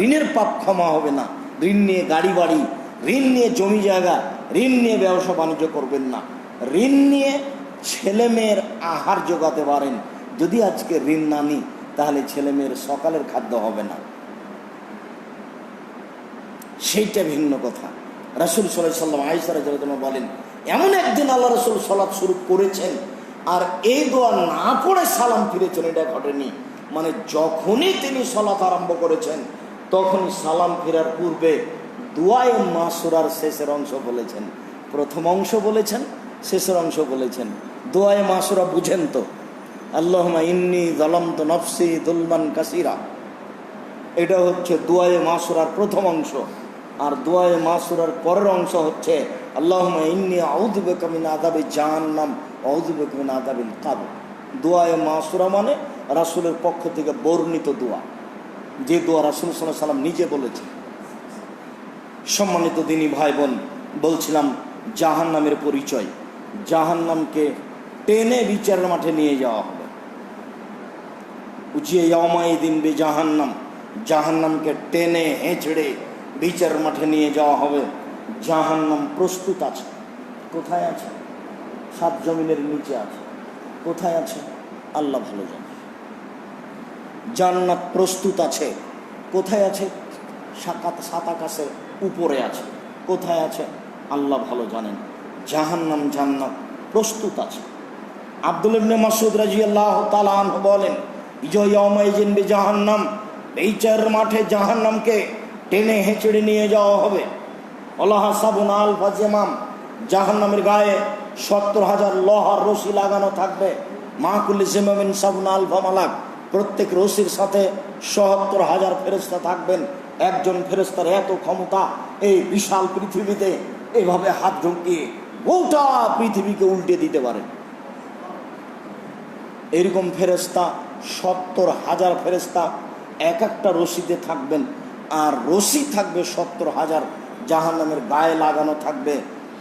ঋণের পাপ ক্ষমা হবে না। ঋণ নিয়ে গাড়ি বাড়ি, ঋণ নিয়ে জমি জায়গা, ঋণ নিয়ে ব্যবসা বাণিজ্য করবেন না। ঋণ নিয়ে ছেলে মেয়ের আহার জোগাতে পারেন, যদি আজকে ঋণ না নিই তাহলে ছেলে মেয়ের সকালের খাদ্য হবে না, সেইটা ভিন্ন কথা। রাসূল সাল্লাল্লাহু আলাইহি ওয়াসাল্লাম আয়েশা রাদিয়াল্লাহু আনহা বলেন, এমন একদিন আল্লাহ রাসূল সালাত শুরু করেছেন আর এই দোয়া না পড়ে সালাম ফিরেছেন, এটা ঘটেনি। মানে যখনই তিনি সালাত আরম্ভ করেছেন, তখনই সালাম ফেরার পূর্বে দুআয়ে মাসুরার শেষের অংশ বলেছেন। প্রথম অংশ বলেছেন, শেষের অংশ বলেছেন। দুআয়ে মাসুরা বুঝেন তো, আল্লাহুম্মা ইন্নী যালামতু নাফসি যুলমান কাসীরা, এটা হচ্ছে দুআয়ে মাসুরার প্রথম অংশ। আর দুআয়ে মাসুরার পরের অংশ হচ্ছে আল্লাহুম্মা ইন্নী আউযু বিকা মিন আযাবি জাহান্নাম ওয়া আউযু বিকা মিন আযাবিল কবর। দুআয়ে মাসুরা মানে রাসূলের পক্ষ থেকে বর্ণিত দোয়া, যে দোয়া রাসূল সাল্লাল্লাহু আলাইহি ওয়াসাল্লাম নিজে বলেছেন। সম্মানিত দিনী ভাই বোন, বলছিলাম জাহান্নামের পরিচয়। জাহান্নামকে টেনে বিচারের মাঠে নিয়ে যাওয়া হবে। উজিয়ে ইয়াউমাইদিন বিজাহান্নাম, জাহান্নামকে টেনে হেঁচড়ে বিচারের মাঠে নিয়ে যাওয়া হবে। জাহান্নাম প্রস্তুত আছে। কোথায় আছে? 7 জমিনের নিচে আছে। কোথায় আছে? আল্লাহ ভালো জানে। জান্নাত প্রস্তুত আছে। কোথায় আছে? 7 আকাশের উপরে আছে। কোথায় আছে? আল্লাহ ভালো জানেন। জাহান্নাম জান্নাত প্রস্তুত আছে। আব্দুল্লাহ ইবনে মাসউদ রাদিয়াল্লাহু তাআলা আনহু বলেন, ইয়াউমাইজিন বিজাহান্নাম, বিচারের মাঠে জাহান্নামকে টেনে হেঁচড়ে নিয়ে যাওয়া হবে। আল্লাহ সাবুন আল ফাজিমাম, জাহান্নামের গায়ে 70,000 লোহার রশি লাগানো থাকবে। মাকুল জিমামিন সাবুন আল ফামালাক, প্রত্যেক রশির সাথে 70,000 ফেরেশতা থাকবেন। একজন ফেরেশতার এত ক্ষমতা, এই বিশাল পৃথিবীতে এভাবে হাত ঢুকিয়ে গোটা পৃথিবীকে উল্টে দিতে পারে। এরকম ফেরেশতা 70,000 ফেরেশতা এক একটা রশিতে থাকবেন, আর রশি থাকবে 70,000 জাহান্নামের গায়ে লাগানো থাকবে।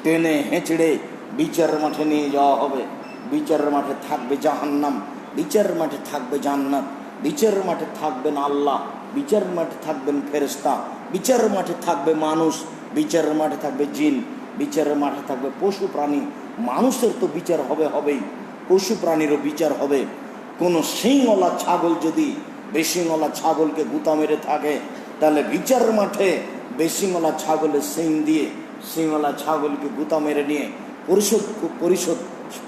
টেনে হেঁচড়ে বিচারের মাঠে নিয়ে যাওয়া হবে। বিচারের মাঠে থাকবে জাহান্নাম, বিচারের মাঠে থাকবে জান্নাত, বিচারের মাঠে থাকবেন আল্লাহ, বিচারের মাঠে থাকবেন ফেরেশতা, বিচারের মাঠে থাকবে মানুষ, বিচারের মাঠে থাকবে জিন, বিচারের মাঠে থাকবে পশু প্রাণী। মানুষের তো বিচার হবেই, পশু প্রাণীরও বিচার হবে। কোনো শিংওয়ালা ছাগল যদি বেশিংওয়ালা ছাগলকে গুঁতা মেরে থাকে, তাহলে বিচারের মাঠে বেশিংওয়ালা ছাগলের শিং দিয়ে শিংওয়ালা ছাগলকে গুঁতা মেরে নিয়ে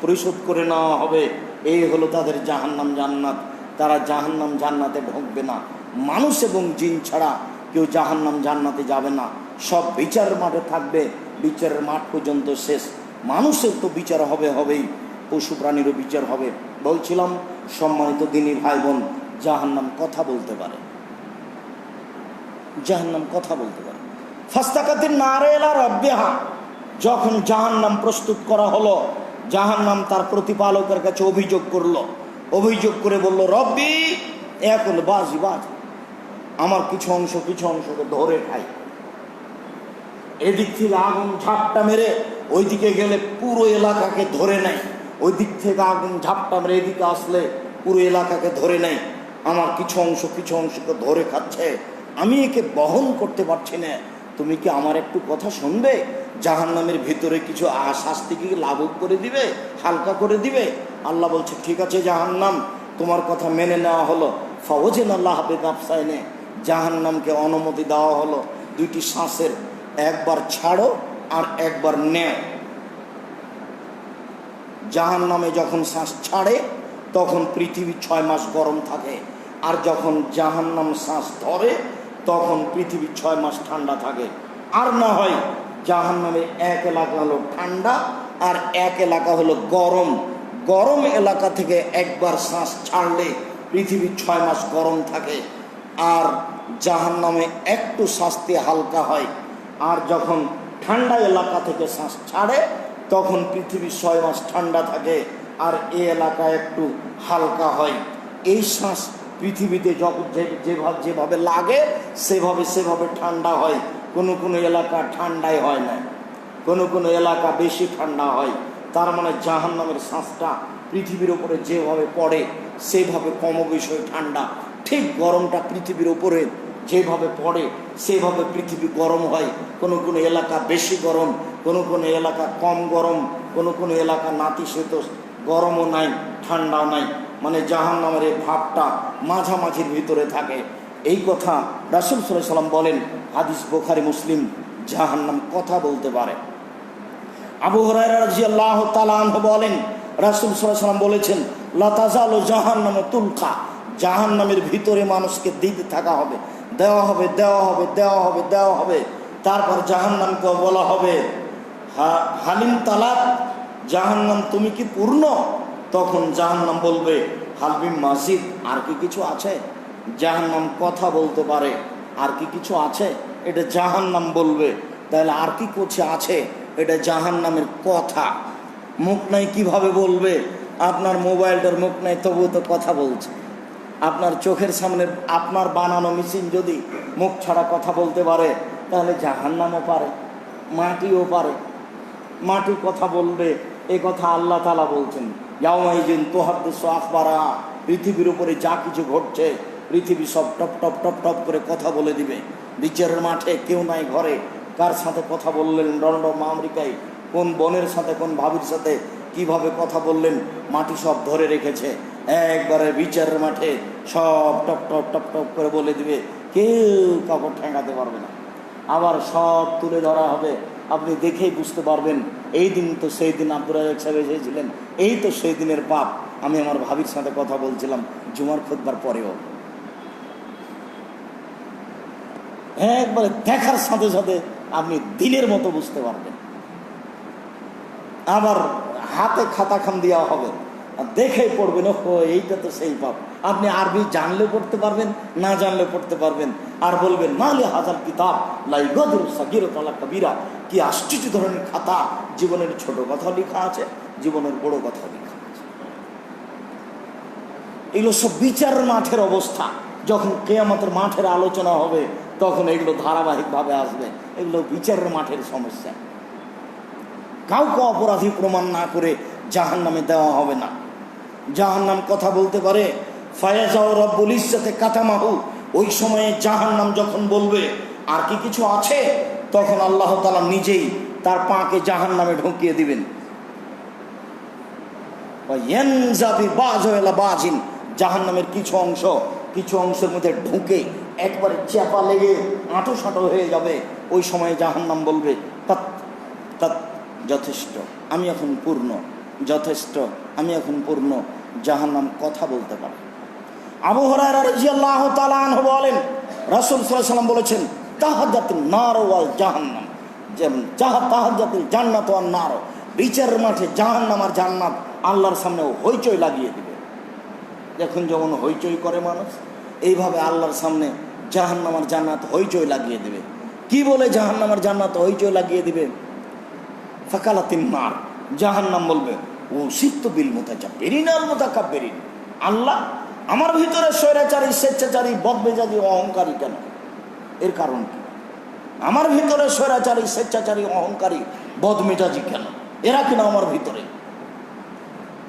পরিশোধ করে নেওয়া হবে। এই হলো তাদের জাহান্নাম জান্নাত। তারা জাহান্নাম জান্নাতে ঢুকবে না। মানুষ এবং জিন ছাড়া কেউ জাহান্নাম জান্নাতে যাবে না। সব বিচারের মাঠে থাকবে, বিচারের মাঠ পর্যন্ত শেষ। মানুষের তো বিচার হবেই, পশু প্রাণীরও বিচার হবে। বলছিলাম সম্মানিত দিনী ভাই বোন, জাহান্নাম কথা বলতে পারে, জাহান্নাম কথা বলতে পারে। ফাস্তাকাতিন নারে ইলা রাব্বিহা, যখন জাহান্নাম প্রস্তুত করা হলো, জাহান্নাম তার প্রতিপালকের কাছে অভিযোগ করলো, অভিযোগ করে বলল, রব্বি এখন বাজি বাজ, আমার কিছু অংশকে ধরে খাই। এদিক থেকে আগুন ঝাপটা মেরে ওইদিকে গেলে পুরো এলাকাকে ধরে নেয়, ওই দিক থেকে আগুন ঝাপটা মেরে এদিকে আসলে পুরো এলাকাকে ধরে নেয়। আমার কিছু অংশকে ধরে খাচ্ছে, আমি একে বহন করতে পারছি না। তুমি কি আমার একটু কথা শুনবে? জাহান্নামের ভিতরে কিছু শাস্তি কি লাঘব করে দিবে, হালকা করে দিবে? আল্লাহ বলছে, ঠিক আছে জাহান্নাম, তোমার কথা মেনে নেওয়া হলো। ফাওয়াজিন আল্লাহ বেনাফসাইনে, জাহান্নামকে অনুমতি দেওয়া হলো দুইটি শ্বাসের, একবার ছাড়ো আর একবার নেও। জাহান্নামে যখন শ্বাস ছাড়ে তখন পৃথিবী 6 মাস গরম থাকে, আর যখন জাহান্নাম শ্বাস ধরে তখন পৃথিবী 6 মাস ঠান্ডা থাকে। আর না হয় জাহান্নামের এক এলাকা হলো ঠান্ডা আর এক এলাকা হলো গরম। গরম এলাকা থেকে একবার শ্বাস ছাড়লে পৃথিবী 6 মাস গরম থাকে, আর জাহান্নামে একটু শাস্তি হালকা হয়। আর যখন ঠান্ডা এলাকা থেকে শ্বাস ছাড়ে তখন পৃথিবী 6 মাস ঠান্ডা থাকে, আর এই এলাকা একটু হালকা হয়। এই শ্বাস পৃথিবীতে যখন যেভাবে লাগে সেভাবে ঠান্ডা হয়। কোনো এলাকা ঠান্ডাই হয় না, কোনো এলাকা বেশি ঠান্ডা হয়। তার মানে জাহান্নামের শ্বাসটা পৃথিবীর উপরে যেভাবে পড়ে সেভাবে কমবেশি ঠান্ডা। ঠিক গরমটা পৃথিবীর উপরে যেভাবে পড়ে সেভাবে পৃথিবী গরম হয়। কোনো এলাকা বেশি গরম, কোনো এলাকা কম গরম, কোনো এলাকা নাতিশীতোষ, গরমও নাই ঠান্ডাও নাই। মানে জাহান্নামের এই ভাবটা মাঝামাঝির ভিতরে থাকে। এই কথা রাসূল সাল্লাল্লাহু আলাইহি ওয়াসাল্লাম বলেন, হাদিস বুখারী মুসলিম, জাহান্নাম কথা বলতে পারে। আবু হুরায়রা রাদিয়াল্লাহু তাআলা আনহু বলেন, রাসূল সাল্লাল্লাহু আলাইহি ওয়াসাল্লাম বলেছেন, লা তাযালু জাহান্নামু তুলকা, জাহান্নামের ভিতরে মানুষকে দিতে থাকা হবে, দেওয়া হবে। তারপর জাহান্নামকে বলা হবে, হালিম তালাক, জাহান্নাম তুমি কি পূর্ণ? তখন জাহান্নাম বলবে, হালবিম মাজিদ, আর কি কিছু আছে? জাহান্নাম কথা বলতে পারে, আর কি কিছু আছে? এটা জাহান্নাম বলবে। তাহলে আর কি কিছু আছে? এটা জাহান্নামের কথা। মুখ নাই কিভাবে বলবে? আপনার মোবাইলটার মুখ নাই, তবুও তো কথা বলছে। আপনার চোখের সামনে আপনার বানানো মেশিন যদি মুখ ছাড়া কথা বলতে পারে, তাহলে জাহান্নামও পারে, মাটিও পারে। মাটি কথা বলবে, এ কথা আল্লাহ তাআলা বলছেন, ইয়াউমাইযিন তুহাদ্দিসু আখবারা, পৃথিবীর উপরে যা কিছু ঘটছে পৃথিবী সব টপ টপ টপ টপ করে কথা বলে দিবে। বিচারের মাঠে কেউ নাই ঘরে, কার সাথে কথা বললেন লন্ডন আমেরিকায়, কোন বোনের সাথে কোন ভাবির সাথে কিভাবে কথা বললেন, মাটি সব ধরে রেখেছে। একবারে বিচারের মাঠে সব টপ টপ টপ টপ করে বলে দিবে, কেউ কাপড় ঠেকাতে পারবে না। আবার সব তুলে ধরা হবে, আপনি দেখেই বুঝতে পারবেন, এই দিন তো সেই দিন আব্দুর রাজ্জাক সাহেব এসেছিলেন, এই তো সেই দিনের পাপ। আমি আমার ভাবির সাথে কথা বলছিলাম জুমার খুতবার পরেও। একবারে দেখার সাথে সাথে আপনি দিনের মতো বুঝতে পারবেন। আবার হাতে খাতাখান দেওয়া হবে, দেখেই পড়বেন, ও এইটা তো সেই পাপ। আপনি আরবি জানলে পড়তে পারবেন, না জানলে পড়তে পারবেন। আর বলবেন, মালে হাজার কিতাব লা ইগাদিরু সাগীরাতান ওয়ালা কাবীরা, কি আশ্চর্য ধরনের খাতা, জীবনের ছোট কথা লেখা আছে, জীবনের বড় কথা লেখা আছে। এগুলো সব বিচারের মাঠের অবস্থা। যখন কিয়ামতের মাঠের আলোচনা হবে তখন এগুলো ধারাবাহিকভাবে আসবে। এগুলো বিচারের মাঠের সমস্যা। কাউকে অপরাধী প্রমাণ না করে জাহান্নামে দেওয়া হবে না। জাহান্নাম কথা বলতে পারে, ফায়াজাউ রব্বুল ইজ্জাতে কাতামাহু, ওই সময়ে জাহান্নাম যখন বলবে আর কি কিছু আছে, তখন আল্লাহ তাআলা নিজেই তার পাকে জাহান্নামে ঢুকিয়ে দিবেন। ওয়ায়ানজাবি বাযু ইলা বাযিন, জাহান্নামের কিছু অংশের মধ্যে ঢুকে একবারে চাপা লেগে আঁটো সাঁটো হয়ে যাবে। ওই সময় জাহান্নাম বলবে, তৎ তৎ, যথেষ্ট, আমি এখন পূর্ণ, যথেষ্ট, আমি এখন পূর্ণ। জাহান্নাম কথা বলতে পারে। আবু হুরায়রা রাদিয়াল্লাহু তাআলা আনহু বলেন, রাসূল সাল্লাল্লাহু আলাইহি ওয়াসাল্লাম বলেছেন, তাহাজ্জাতুন নার ওয়াল জাহান্নাম, যেমন তাহাজ্জাতুল জান্নাত ওয়ান নার, বিচারের মাঠে জাহান্নাম আর জান্নাত আল্লাহর সামনে হইচই লাগিয়ে দিবে। এখন যেমন হইচই করে মানুষ, এইভাবে আল্লাহর সামনে জাহান্নাম আর জান্নাত হইচই লাগিয়ে দিবে। কি বলে জাহান্নাম আর জান্নাত হইচই লাগিয়ে দিবে? ফাকালাতিন নার, জাহান্নাম বলবে, ও সিত্ত বিল মুতাজাব্বিরিন আল মুতাকাব্বিরিন, আল্লাহ আমার ভিতরে স্বৈরাচারী, স্বেচ্ছাচারী, বদমেজাজি, অহংকারী কেন? এর কারণ কি? আমার ভিতরে স্বৈরাচারী, স্বেচ্ছাচারী, অহংকারী, বদমেজাজি কেন? এরা কিনা আমার ভিতরে।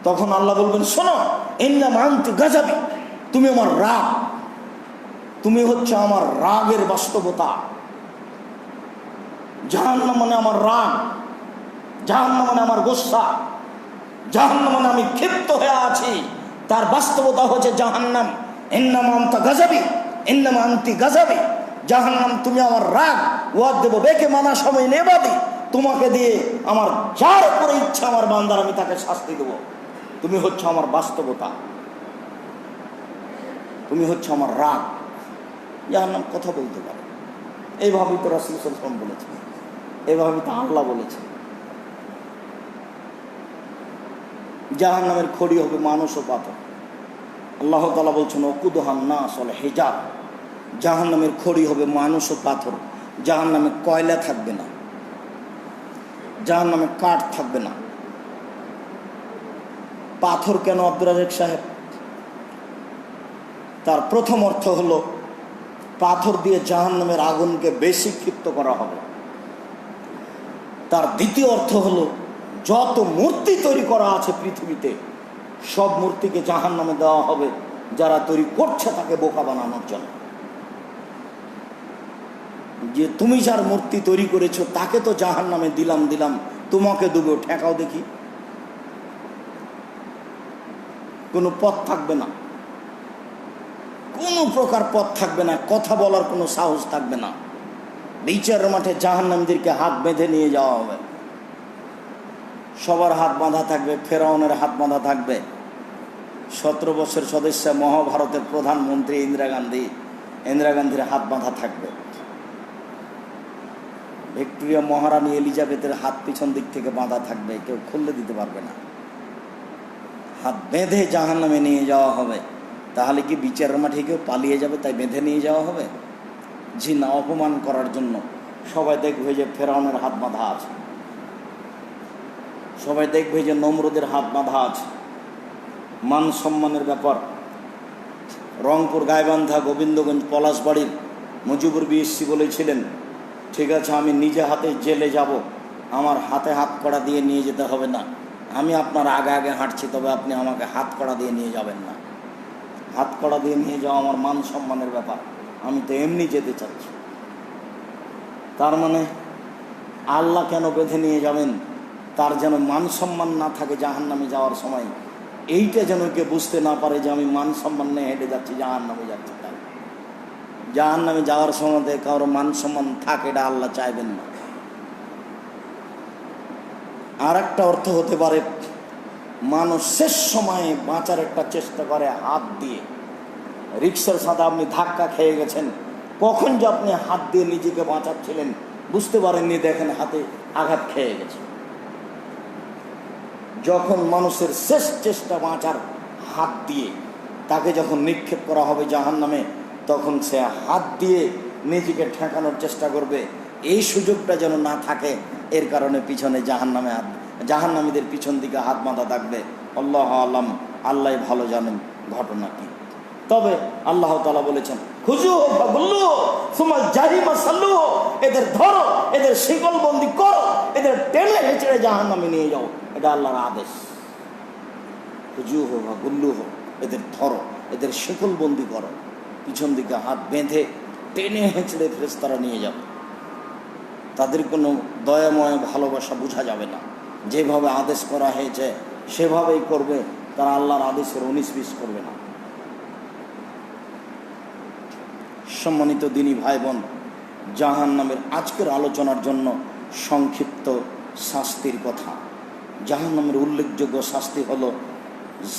তখন আল্লাহ বলবেন, শোনো, ইন্নামা আনতি গাযাবি, তুমি আমার রাগ, তুমি হচ্ছে আমার রাগের বাস্তবতা। জাহান্নাম মানে আমার রাগ, জাহান্নাম মানে আমার গোসা, জাহান্নাম মানে আমি ক্ষিপ্ত হয়ে আছি, তার বাস্তবতা হচ্ছে জাহান্নাম। ইন্নামা আনতা গাযাবি, ইন্নামা আনতি গাযাবি, জাহান্নাম তুমি আমার রাগ, ওয়াদ দেব বেকে মানা সময় নেবাদি, তোমাকে দিয়ে আমার যার উপরে ইচ্ছা আমার বান্দার আমি তাকে শাস্তি দেব। তুমি হচ্ছে আমার বাস্তবতা, তুমি হচ্ছে আমার রাগ। জাহান্নাম কথা বলতে পারে। এইভাবেই তো রাসূল সাল্লাল্লাহু আলাইহি ওয়াসাল্লাম বলেছেন, এইভাবেই তো আল্লাহ বলেছেন। জাহান্নামের খড়ি হবে মানুষ ও পাথর। আল্লাহ তাআলা বলছেন, ওকুদুহান নাস ওয়াল হিজার, জাহান্নামের খড়ি হবে মানুষ ও পাথর। জাহান্নামে কয়লা থাকবে না, জাহান্নামে কাঠ থাকবে না। পাথর কেন আব্দুর রাজ্জাক সাহেব? তার প্রথম অর্থ হলো, পাথর দিয়ে জাহান্নামের আগুনকে বেশি ক্ষিপ্ত করা হবে। তার দ্বিতীয় অর্থ হলো, যত মূর্তি তৈরি করা আছে পৃথিবীতে, সব মূর্তিকে জাহান্নামে দেওয়া হবে, যারা তৈরি করছে তাকে বোকা বানানোর জন্য। যে তুমি যার মূর্তি তৈরি করেছো তাকে তো জাহান্নামে দিলাম, তোমাকে দেবো, ঠেকাও দেখি। কোনো পথ থাকবে না, কোনো প্রকার পথ থাকবে না, কথা বলার কোনো সাহস থাকবে না। বিচারের মাঠে জাহান্নামীদেরকে হাত বেঁধে নিয়ে যাওয়া হবে। সবার হাত বাঁধা থাকবে, ফেরাউনের হাত বাঁধা থাকবে। 17 বছর সদস্য মহাভারতের প্রধানমন্ত্রী ইন্দিরা গান্ধীর হাত বাঁধা থাকবে। ভিক্টোরিয়া মহারানী এলিজাবেথের হাত পিছন দিক থেকে বাঁধা থাকবে, কেউ খুললে দিতে পারবে না। হাত বেঁধে জাহান্নামে নিয়ে যাওয়া হবে। তাহলে কি বিচারের মাঠে কেউ পালিয়ে যাবে তাই বেঁধে নিয়ে যাওয়া হবে? জি না, অপমান করার জন্য। সবাই দেখবে যে ফেরাউনের হাত বাঁধা আছে, সবাই দেখবে যে নমরুদের হাত বাঁধা আছে। মান সম্মানের ব্যাপার। রংপুর গাইবান্ধা গোবিন্দগঞ্জ পলাশবাড়ির মুজিবুর বিএসসি বলেছিলেন, ঠিক আছে আমি নিজে হাতে জেলে যাব, আমার হাতে হাত কড়া দিয়ে নিয়ে যেতে হবে না, আমি আপনার আগে আগে হাঁটছি, তবে আপনি আমাকে হাত কড়া দিয়ে নিয়ে যাবেন না। হাত কড়া দিয়ে নিয়ে যাওয়া আমার মান সম্মানের ব্যাপার, আমি তো এমনি যেতে চাচ্ছি। তার মানে আল্লাহ কেন বেঁধে নিয়ে যাবেন? তার যেন মান সম্মান না থাকে জাহান্নামে যাওয়ার সময়। এইটা যেন কে বুঝতে না পারে যে আমি মান সম্মান নিয়ে হেঁটে যাচ্ছি, জাহান্নামে যাচ্ছি। তাই জাহান্নামে যাওয়ার সময় কারো মান সম্মান থাকে, এটা আল্লাহ চাইবেন না। আর একটা অর্থ হতে পারে, মানুষ শেষ সময়ে বাঁচার একটা চেষ্টা করে হাত দিয়ে। রিক্সার সাথে আপনি ধাক্কা খেয়ে গেছেন, কখন যে আপনি হাত দিয়ে নিজেকে বাঁচাচ্ছিলেন বুঝতে পারেননি, দেখেন হাতে আঘাত খেয়ে গেছে। যখন মানুষের শেষ চেষ্টা বাঁচার হাত দিয়ে, তাকে যখন নিক্ষেপ করা হবে জাহান্নামে, তখন সে হাত দিয়ে নিজেকে ঠেকানোর চেষ্টা করবে। এই সুযোগটা যেন না থাকে, এর কারণে পিছনে জাহান্নামীদের পিছন দিকে হাত বাঁধা থাকবে। আল্লাহ আলাম, আল্লাহ ভালো জানেন ঘটনা কি। তবে আল্লাহ তাআলা বলেছেন, খুজুহু ফাগুল্লুহু সুম্মা জাহিমা সাল্লুহু, এদের ধরো, এদের শিকলবন্দি করো, এদের টেনে হেঁচড়ে জাহান্নামে নিয়ে যাও। এটা আল্লাহর আদেশ। খুজুহু ফাগুল্লুহু, এদের ধরো, এদের শিকলবন্দি করো, পিছন দিকে হাত বেঁধে টেনে হেঁচড়ে ফেরেশতারা নিয়ে যাবে। তাদের কোনো দয়াময় ভালোবাসা বোঝা যাবে না। যেভাবে আদেশ করা হয়েছে সেভাবেই করবে, তারা আল্লাহর আদেশের 19-20 করবে না। সম্মানিত দিনী ভাই বোন, জাহান্নামের আজকের আলোচনার জন্য সংক্ষিপ্ত শাস্তির কথা। জাহান্নামের উল্লেখযোগ্য শাস্তি হলো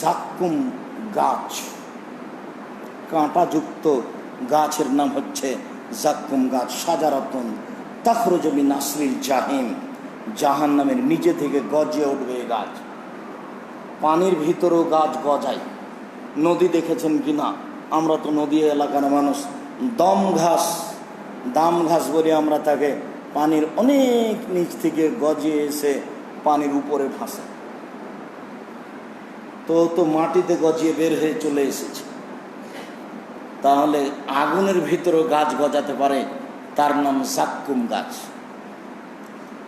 জাক্কুম গাছ। কাঁটাযুক্ত গাছের নাম হচ্ছে জাক্কুম গাছ। সাজারাতুন তাখরুজু মিন আসলিল জাহিম, জাহান্নামের নিচে থেকে গজিয়ে উঠবে এই গাছ। পানির ভিতরেও গাছ গজায়। নদী দেখেছেন কিনা? আমরা তো নদী এলাকার মানুষ। দাম ঘাস বলে আমরা তাকে, পানির অনেক নিচ থেকে গজিয়ে এসে পানির উপরে ভাসে। তো মাটিতে গজিয়ে বের হয়ে চলে এসেছে। তাহলে আগুনের ভিতরেও গাছ গজাতে পারে, তার নাম জাক্কুম গাছ।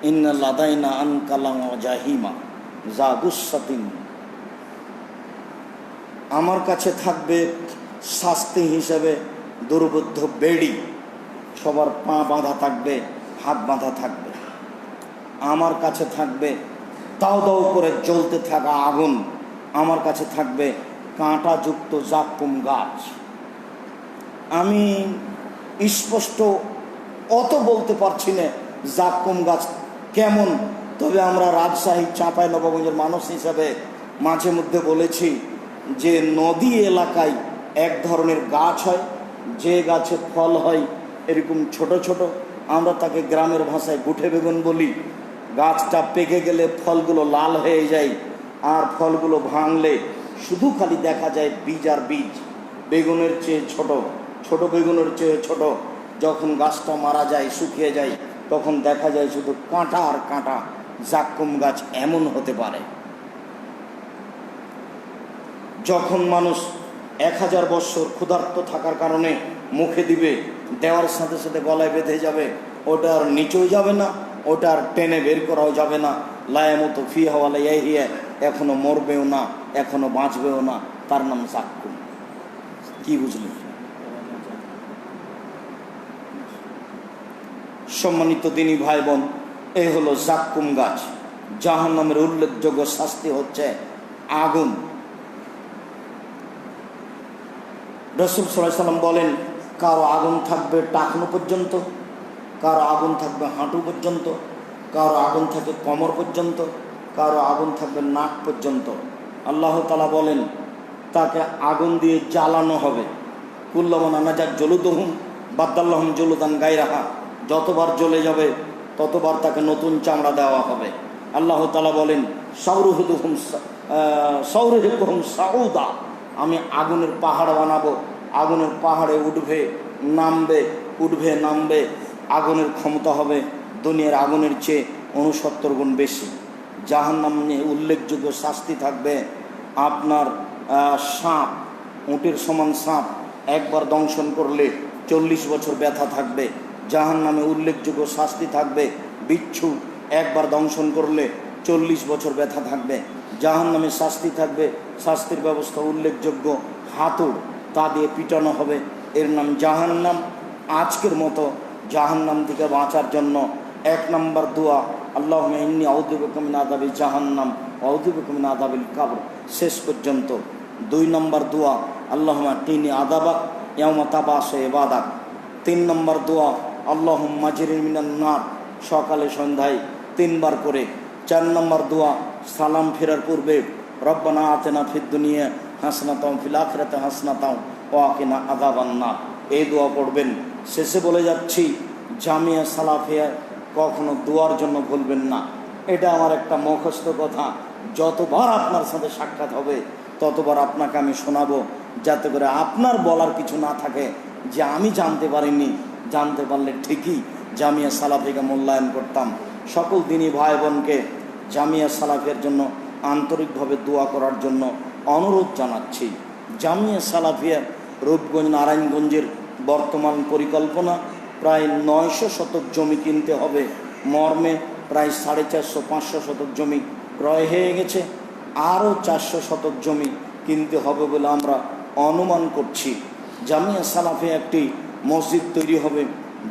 ইন্না লাদাইনা আনকালাম জাহিমা জাগুসাতিন, আমার কাছে থাকবে শাস্তি হিসেবে দুর্বোধ্য বেড়ি। সবার পা বাঁধা থাকবে, হাত বাঁধা থাকবে। আমার কাছে থাকবে দাও দাও করে জ্বলতে থাকা আগুন। আমার কাছে থাকবে কাঁটাযুক্ত জাক্কুম গাছ। আমি স্পষ্ট অত বলতে পারছি না জাক্কুম গাছ কেমন, তবে আমরা রাজশাহী চাঁপাইনবাবগঞ্জের মানুষ হিসাবে মাঝে মধ্যে বলেছি যে নদী এলাকায় এক ধরনের গাছ হয়, যে গাছে ফল হয় এরকম ছোট ছোট, আমরা তাকে গ্রামের ভাষায় গুঠে বেগুন বলি। গাছটা পেকে গেলে ফলগুলো লাল হয়ে যায়, আর ফলগুলো ভাঙলে শুধু খালি দেখা যায় বীজ আর বীজ। বেগুনের চেয়ে ছোট, ছোট বেগুনের চেয়ে ছোট। যখন গাছটা মারা যায়, শুকিয়ে যায়, তখন দেখা যায় শুধু কাঁটা আর কাঁটা। জাক্কুম গাছ এমন হতে পারে। যখন মানুষ 1000 বৎসর ক্ষুধার্ত থাকার কারণে মুখে দিবে, দেওয়ার সাথে সাথে গলায় বেঁধে যাবে, ওটা আর নিচেও যাবে না, ওটা আর টেনে বের করাও যাবে না। লায়া মতো ফি হওয়ালে হিয়া, এখনো মরবেও না, এখনো বাঁচবেও না, তার নাম জাক্কুম। কি বুঝলেন? সম্মানিত দিনী ভাই বোন, এই হলো জাক্কুম গাছ। জাহান্নামের উল্লেখযোগ্য শাস্তি হচ্ছে আগুন। রাসূল সাল্লাল্লাহু আলাইহি ওয়াসাল্লাম বলেন, কারো আগুন থাকবে টাকনো পর্যন্ত, কারো আগুন থাকবে হাঁটু পর্যন্ত, কারো আগুন থাকবে কোমর পর্যন্ত, কারো আগুন থাকবে নাক পর্যন্ত। আল্লাহ তাআলা বলেন তাকে আগুন দিয়ে জ্বালানো হবে। কুল্লামা নাজাত জলুদুহুম বাদ্দাল্লাহুম জলুদান গায়রাহা, যতবার জ্বলে যাবে ততবার তাকে নতুন চামড়া দেওয়া হবে। আল্লাহ তাআলা বলেন সাউরুহুম সাউদা, আমি আগুনের পাহাড় বানাবো। আগুনের পাহাড়ে উঠবে নামবে, উঠবে নামবে। আগুনের ক্ষমতা হবে দুনিয়ার আগুনের চেয়ে 69 গুণ বেশি। জাহান্নাম নিয়ে উল্লেখযোগ্য শাস্তি থাকবে আপনার সাপ, উটের সমান সাপ একবার দংশন করলে 40 বছর ব্যথা থাকবে। জাহান্নামে উল্লেখযোগ্য শাস্তি থাকবে বিচ্ছু, একবার দংশন করলে 40 বছর ব্যথা থাকবে। জাহান্নামে শাস্তি থাকবে, শাস্তির ব্যবস্থা উল্লেখযোগ্য হাতুড়, তা দিয়ে পিটানো হবে। এর নাম জাহান্নাম। আজকের মতো জাহান্নাম থেকে বাঁচার জন্য 1 নম্বর দোয়া, আল্লাহুম্মা ইন্নী আউযু বিকা মিন আযাবি জাহান্নাম ওয়া আউযু বিকা মিন আযাবিল কবর, শেষ পর্যন্ত। 2 নম্বর দোয়া, আল্লাহুম্মা কিনি আযাবাক ইয়াওমা তাবাসু ইবাদাক। 3 নম্বর দোয়া, আল্লাহুম্মা আজরিনি মিনান নার, সকালে সন্ধ্যায় 3 বার করে। 4 নম্বর দোয়া, সালাম ফেরার পূর্বে, রব্বানা আতিনা ফিদ দুনিয়া হাসনাতাও ওয়া ফিল আখিরাতি হাসনাতাও ওয়া কিনা আযাবান নার। এই দোয়া পড়বেন। শেষে বলে যাচ্ছি, জামিয়া সালাফিয়া কখনো দোয়ার জন্য ভুলবেন না। এটা আমার একটা মুখস্থ কথা। যতবার আপনার সাথে সাক্ষাৎ হবে ততবার আপনাকে আমি শোনাবো, যাতে করে আপনার বলার কিছু না থাকে যে আমি জানতে পারিনি, জানতে পারলে ঠিকই জামিয়া সালাফিকে মূল্যায়ন করতাম। সকল দিনী ভাই বোনকে জামিয়া সালাফিয়ার জন্য আন্তরিকভাবে দোয়া করার জন্য অনুরোধ জানাচ্ছি। জামিয়া সালাফিয়া রূপগঞ্জ নারায়ণগঞ্জের বর্তমান পরিকল্পনা প্রায় 900 শতক জমি কিনতে হবে মর্মে। প্রায় 450-500 শতক জমি ক্রয় হয়ে গেছে, আরও 400 শতক জমি কিনতে হবে বলে আমরা অনুমান করছি। জামিয়া সালাফিয়া একটি মসজিদ তৈরি হবে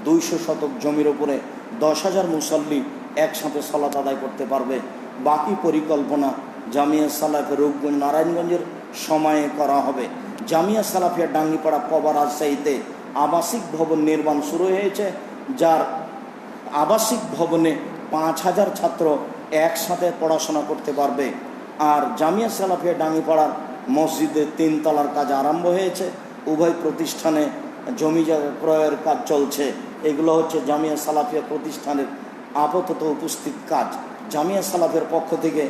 200 শতক জমির ওপরে, 10,000 মুসল্লি একসাথে সালাত আদায় করতে পারবে। বাকি পরিকল্পনা জামিয়া সালাফিয়া রূপগঞ্জ নারায়ণগঞ্জের সময়ে করা হবে। জামিয়া সালাফিয়া ডাঙ্গিপাড়া কবা রাজশাহীতে আবাসিক ভবন নির্মাণ শুরু হয়েছে, যার আবাসিক ভবনে 5,000 ছাত্র একসাথে পড়াশোনা করতে পারবে। আর জামিয়া সালাফিয়া ডাঙ্গিপাড়ার মসজিদে 3 তলার কাজ আরম্ভ হয়েছে, উভয় প্রতিষ্ঠানে জমি ক্রয়ের কাজ চলছে। এগুলো হচ্ছে জামিয়া সালাফিয়া প্রতিষ্ঠানের আপাতত উপস্থিত কাজ। জামিয়া সালাফের পক্ষ থেকে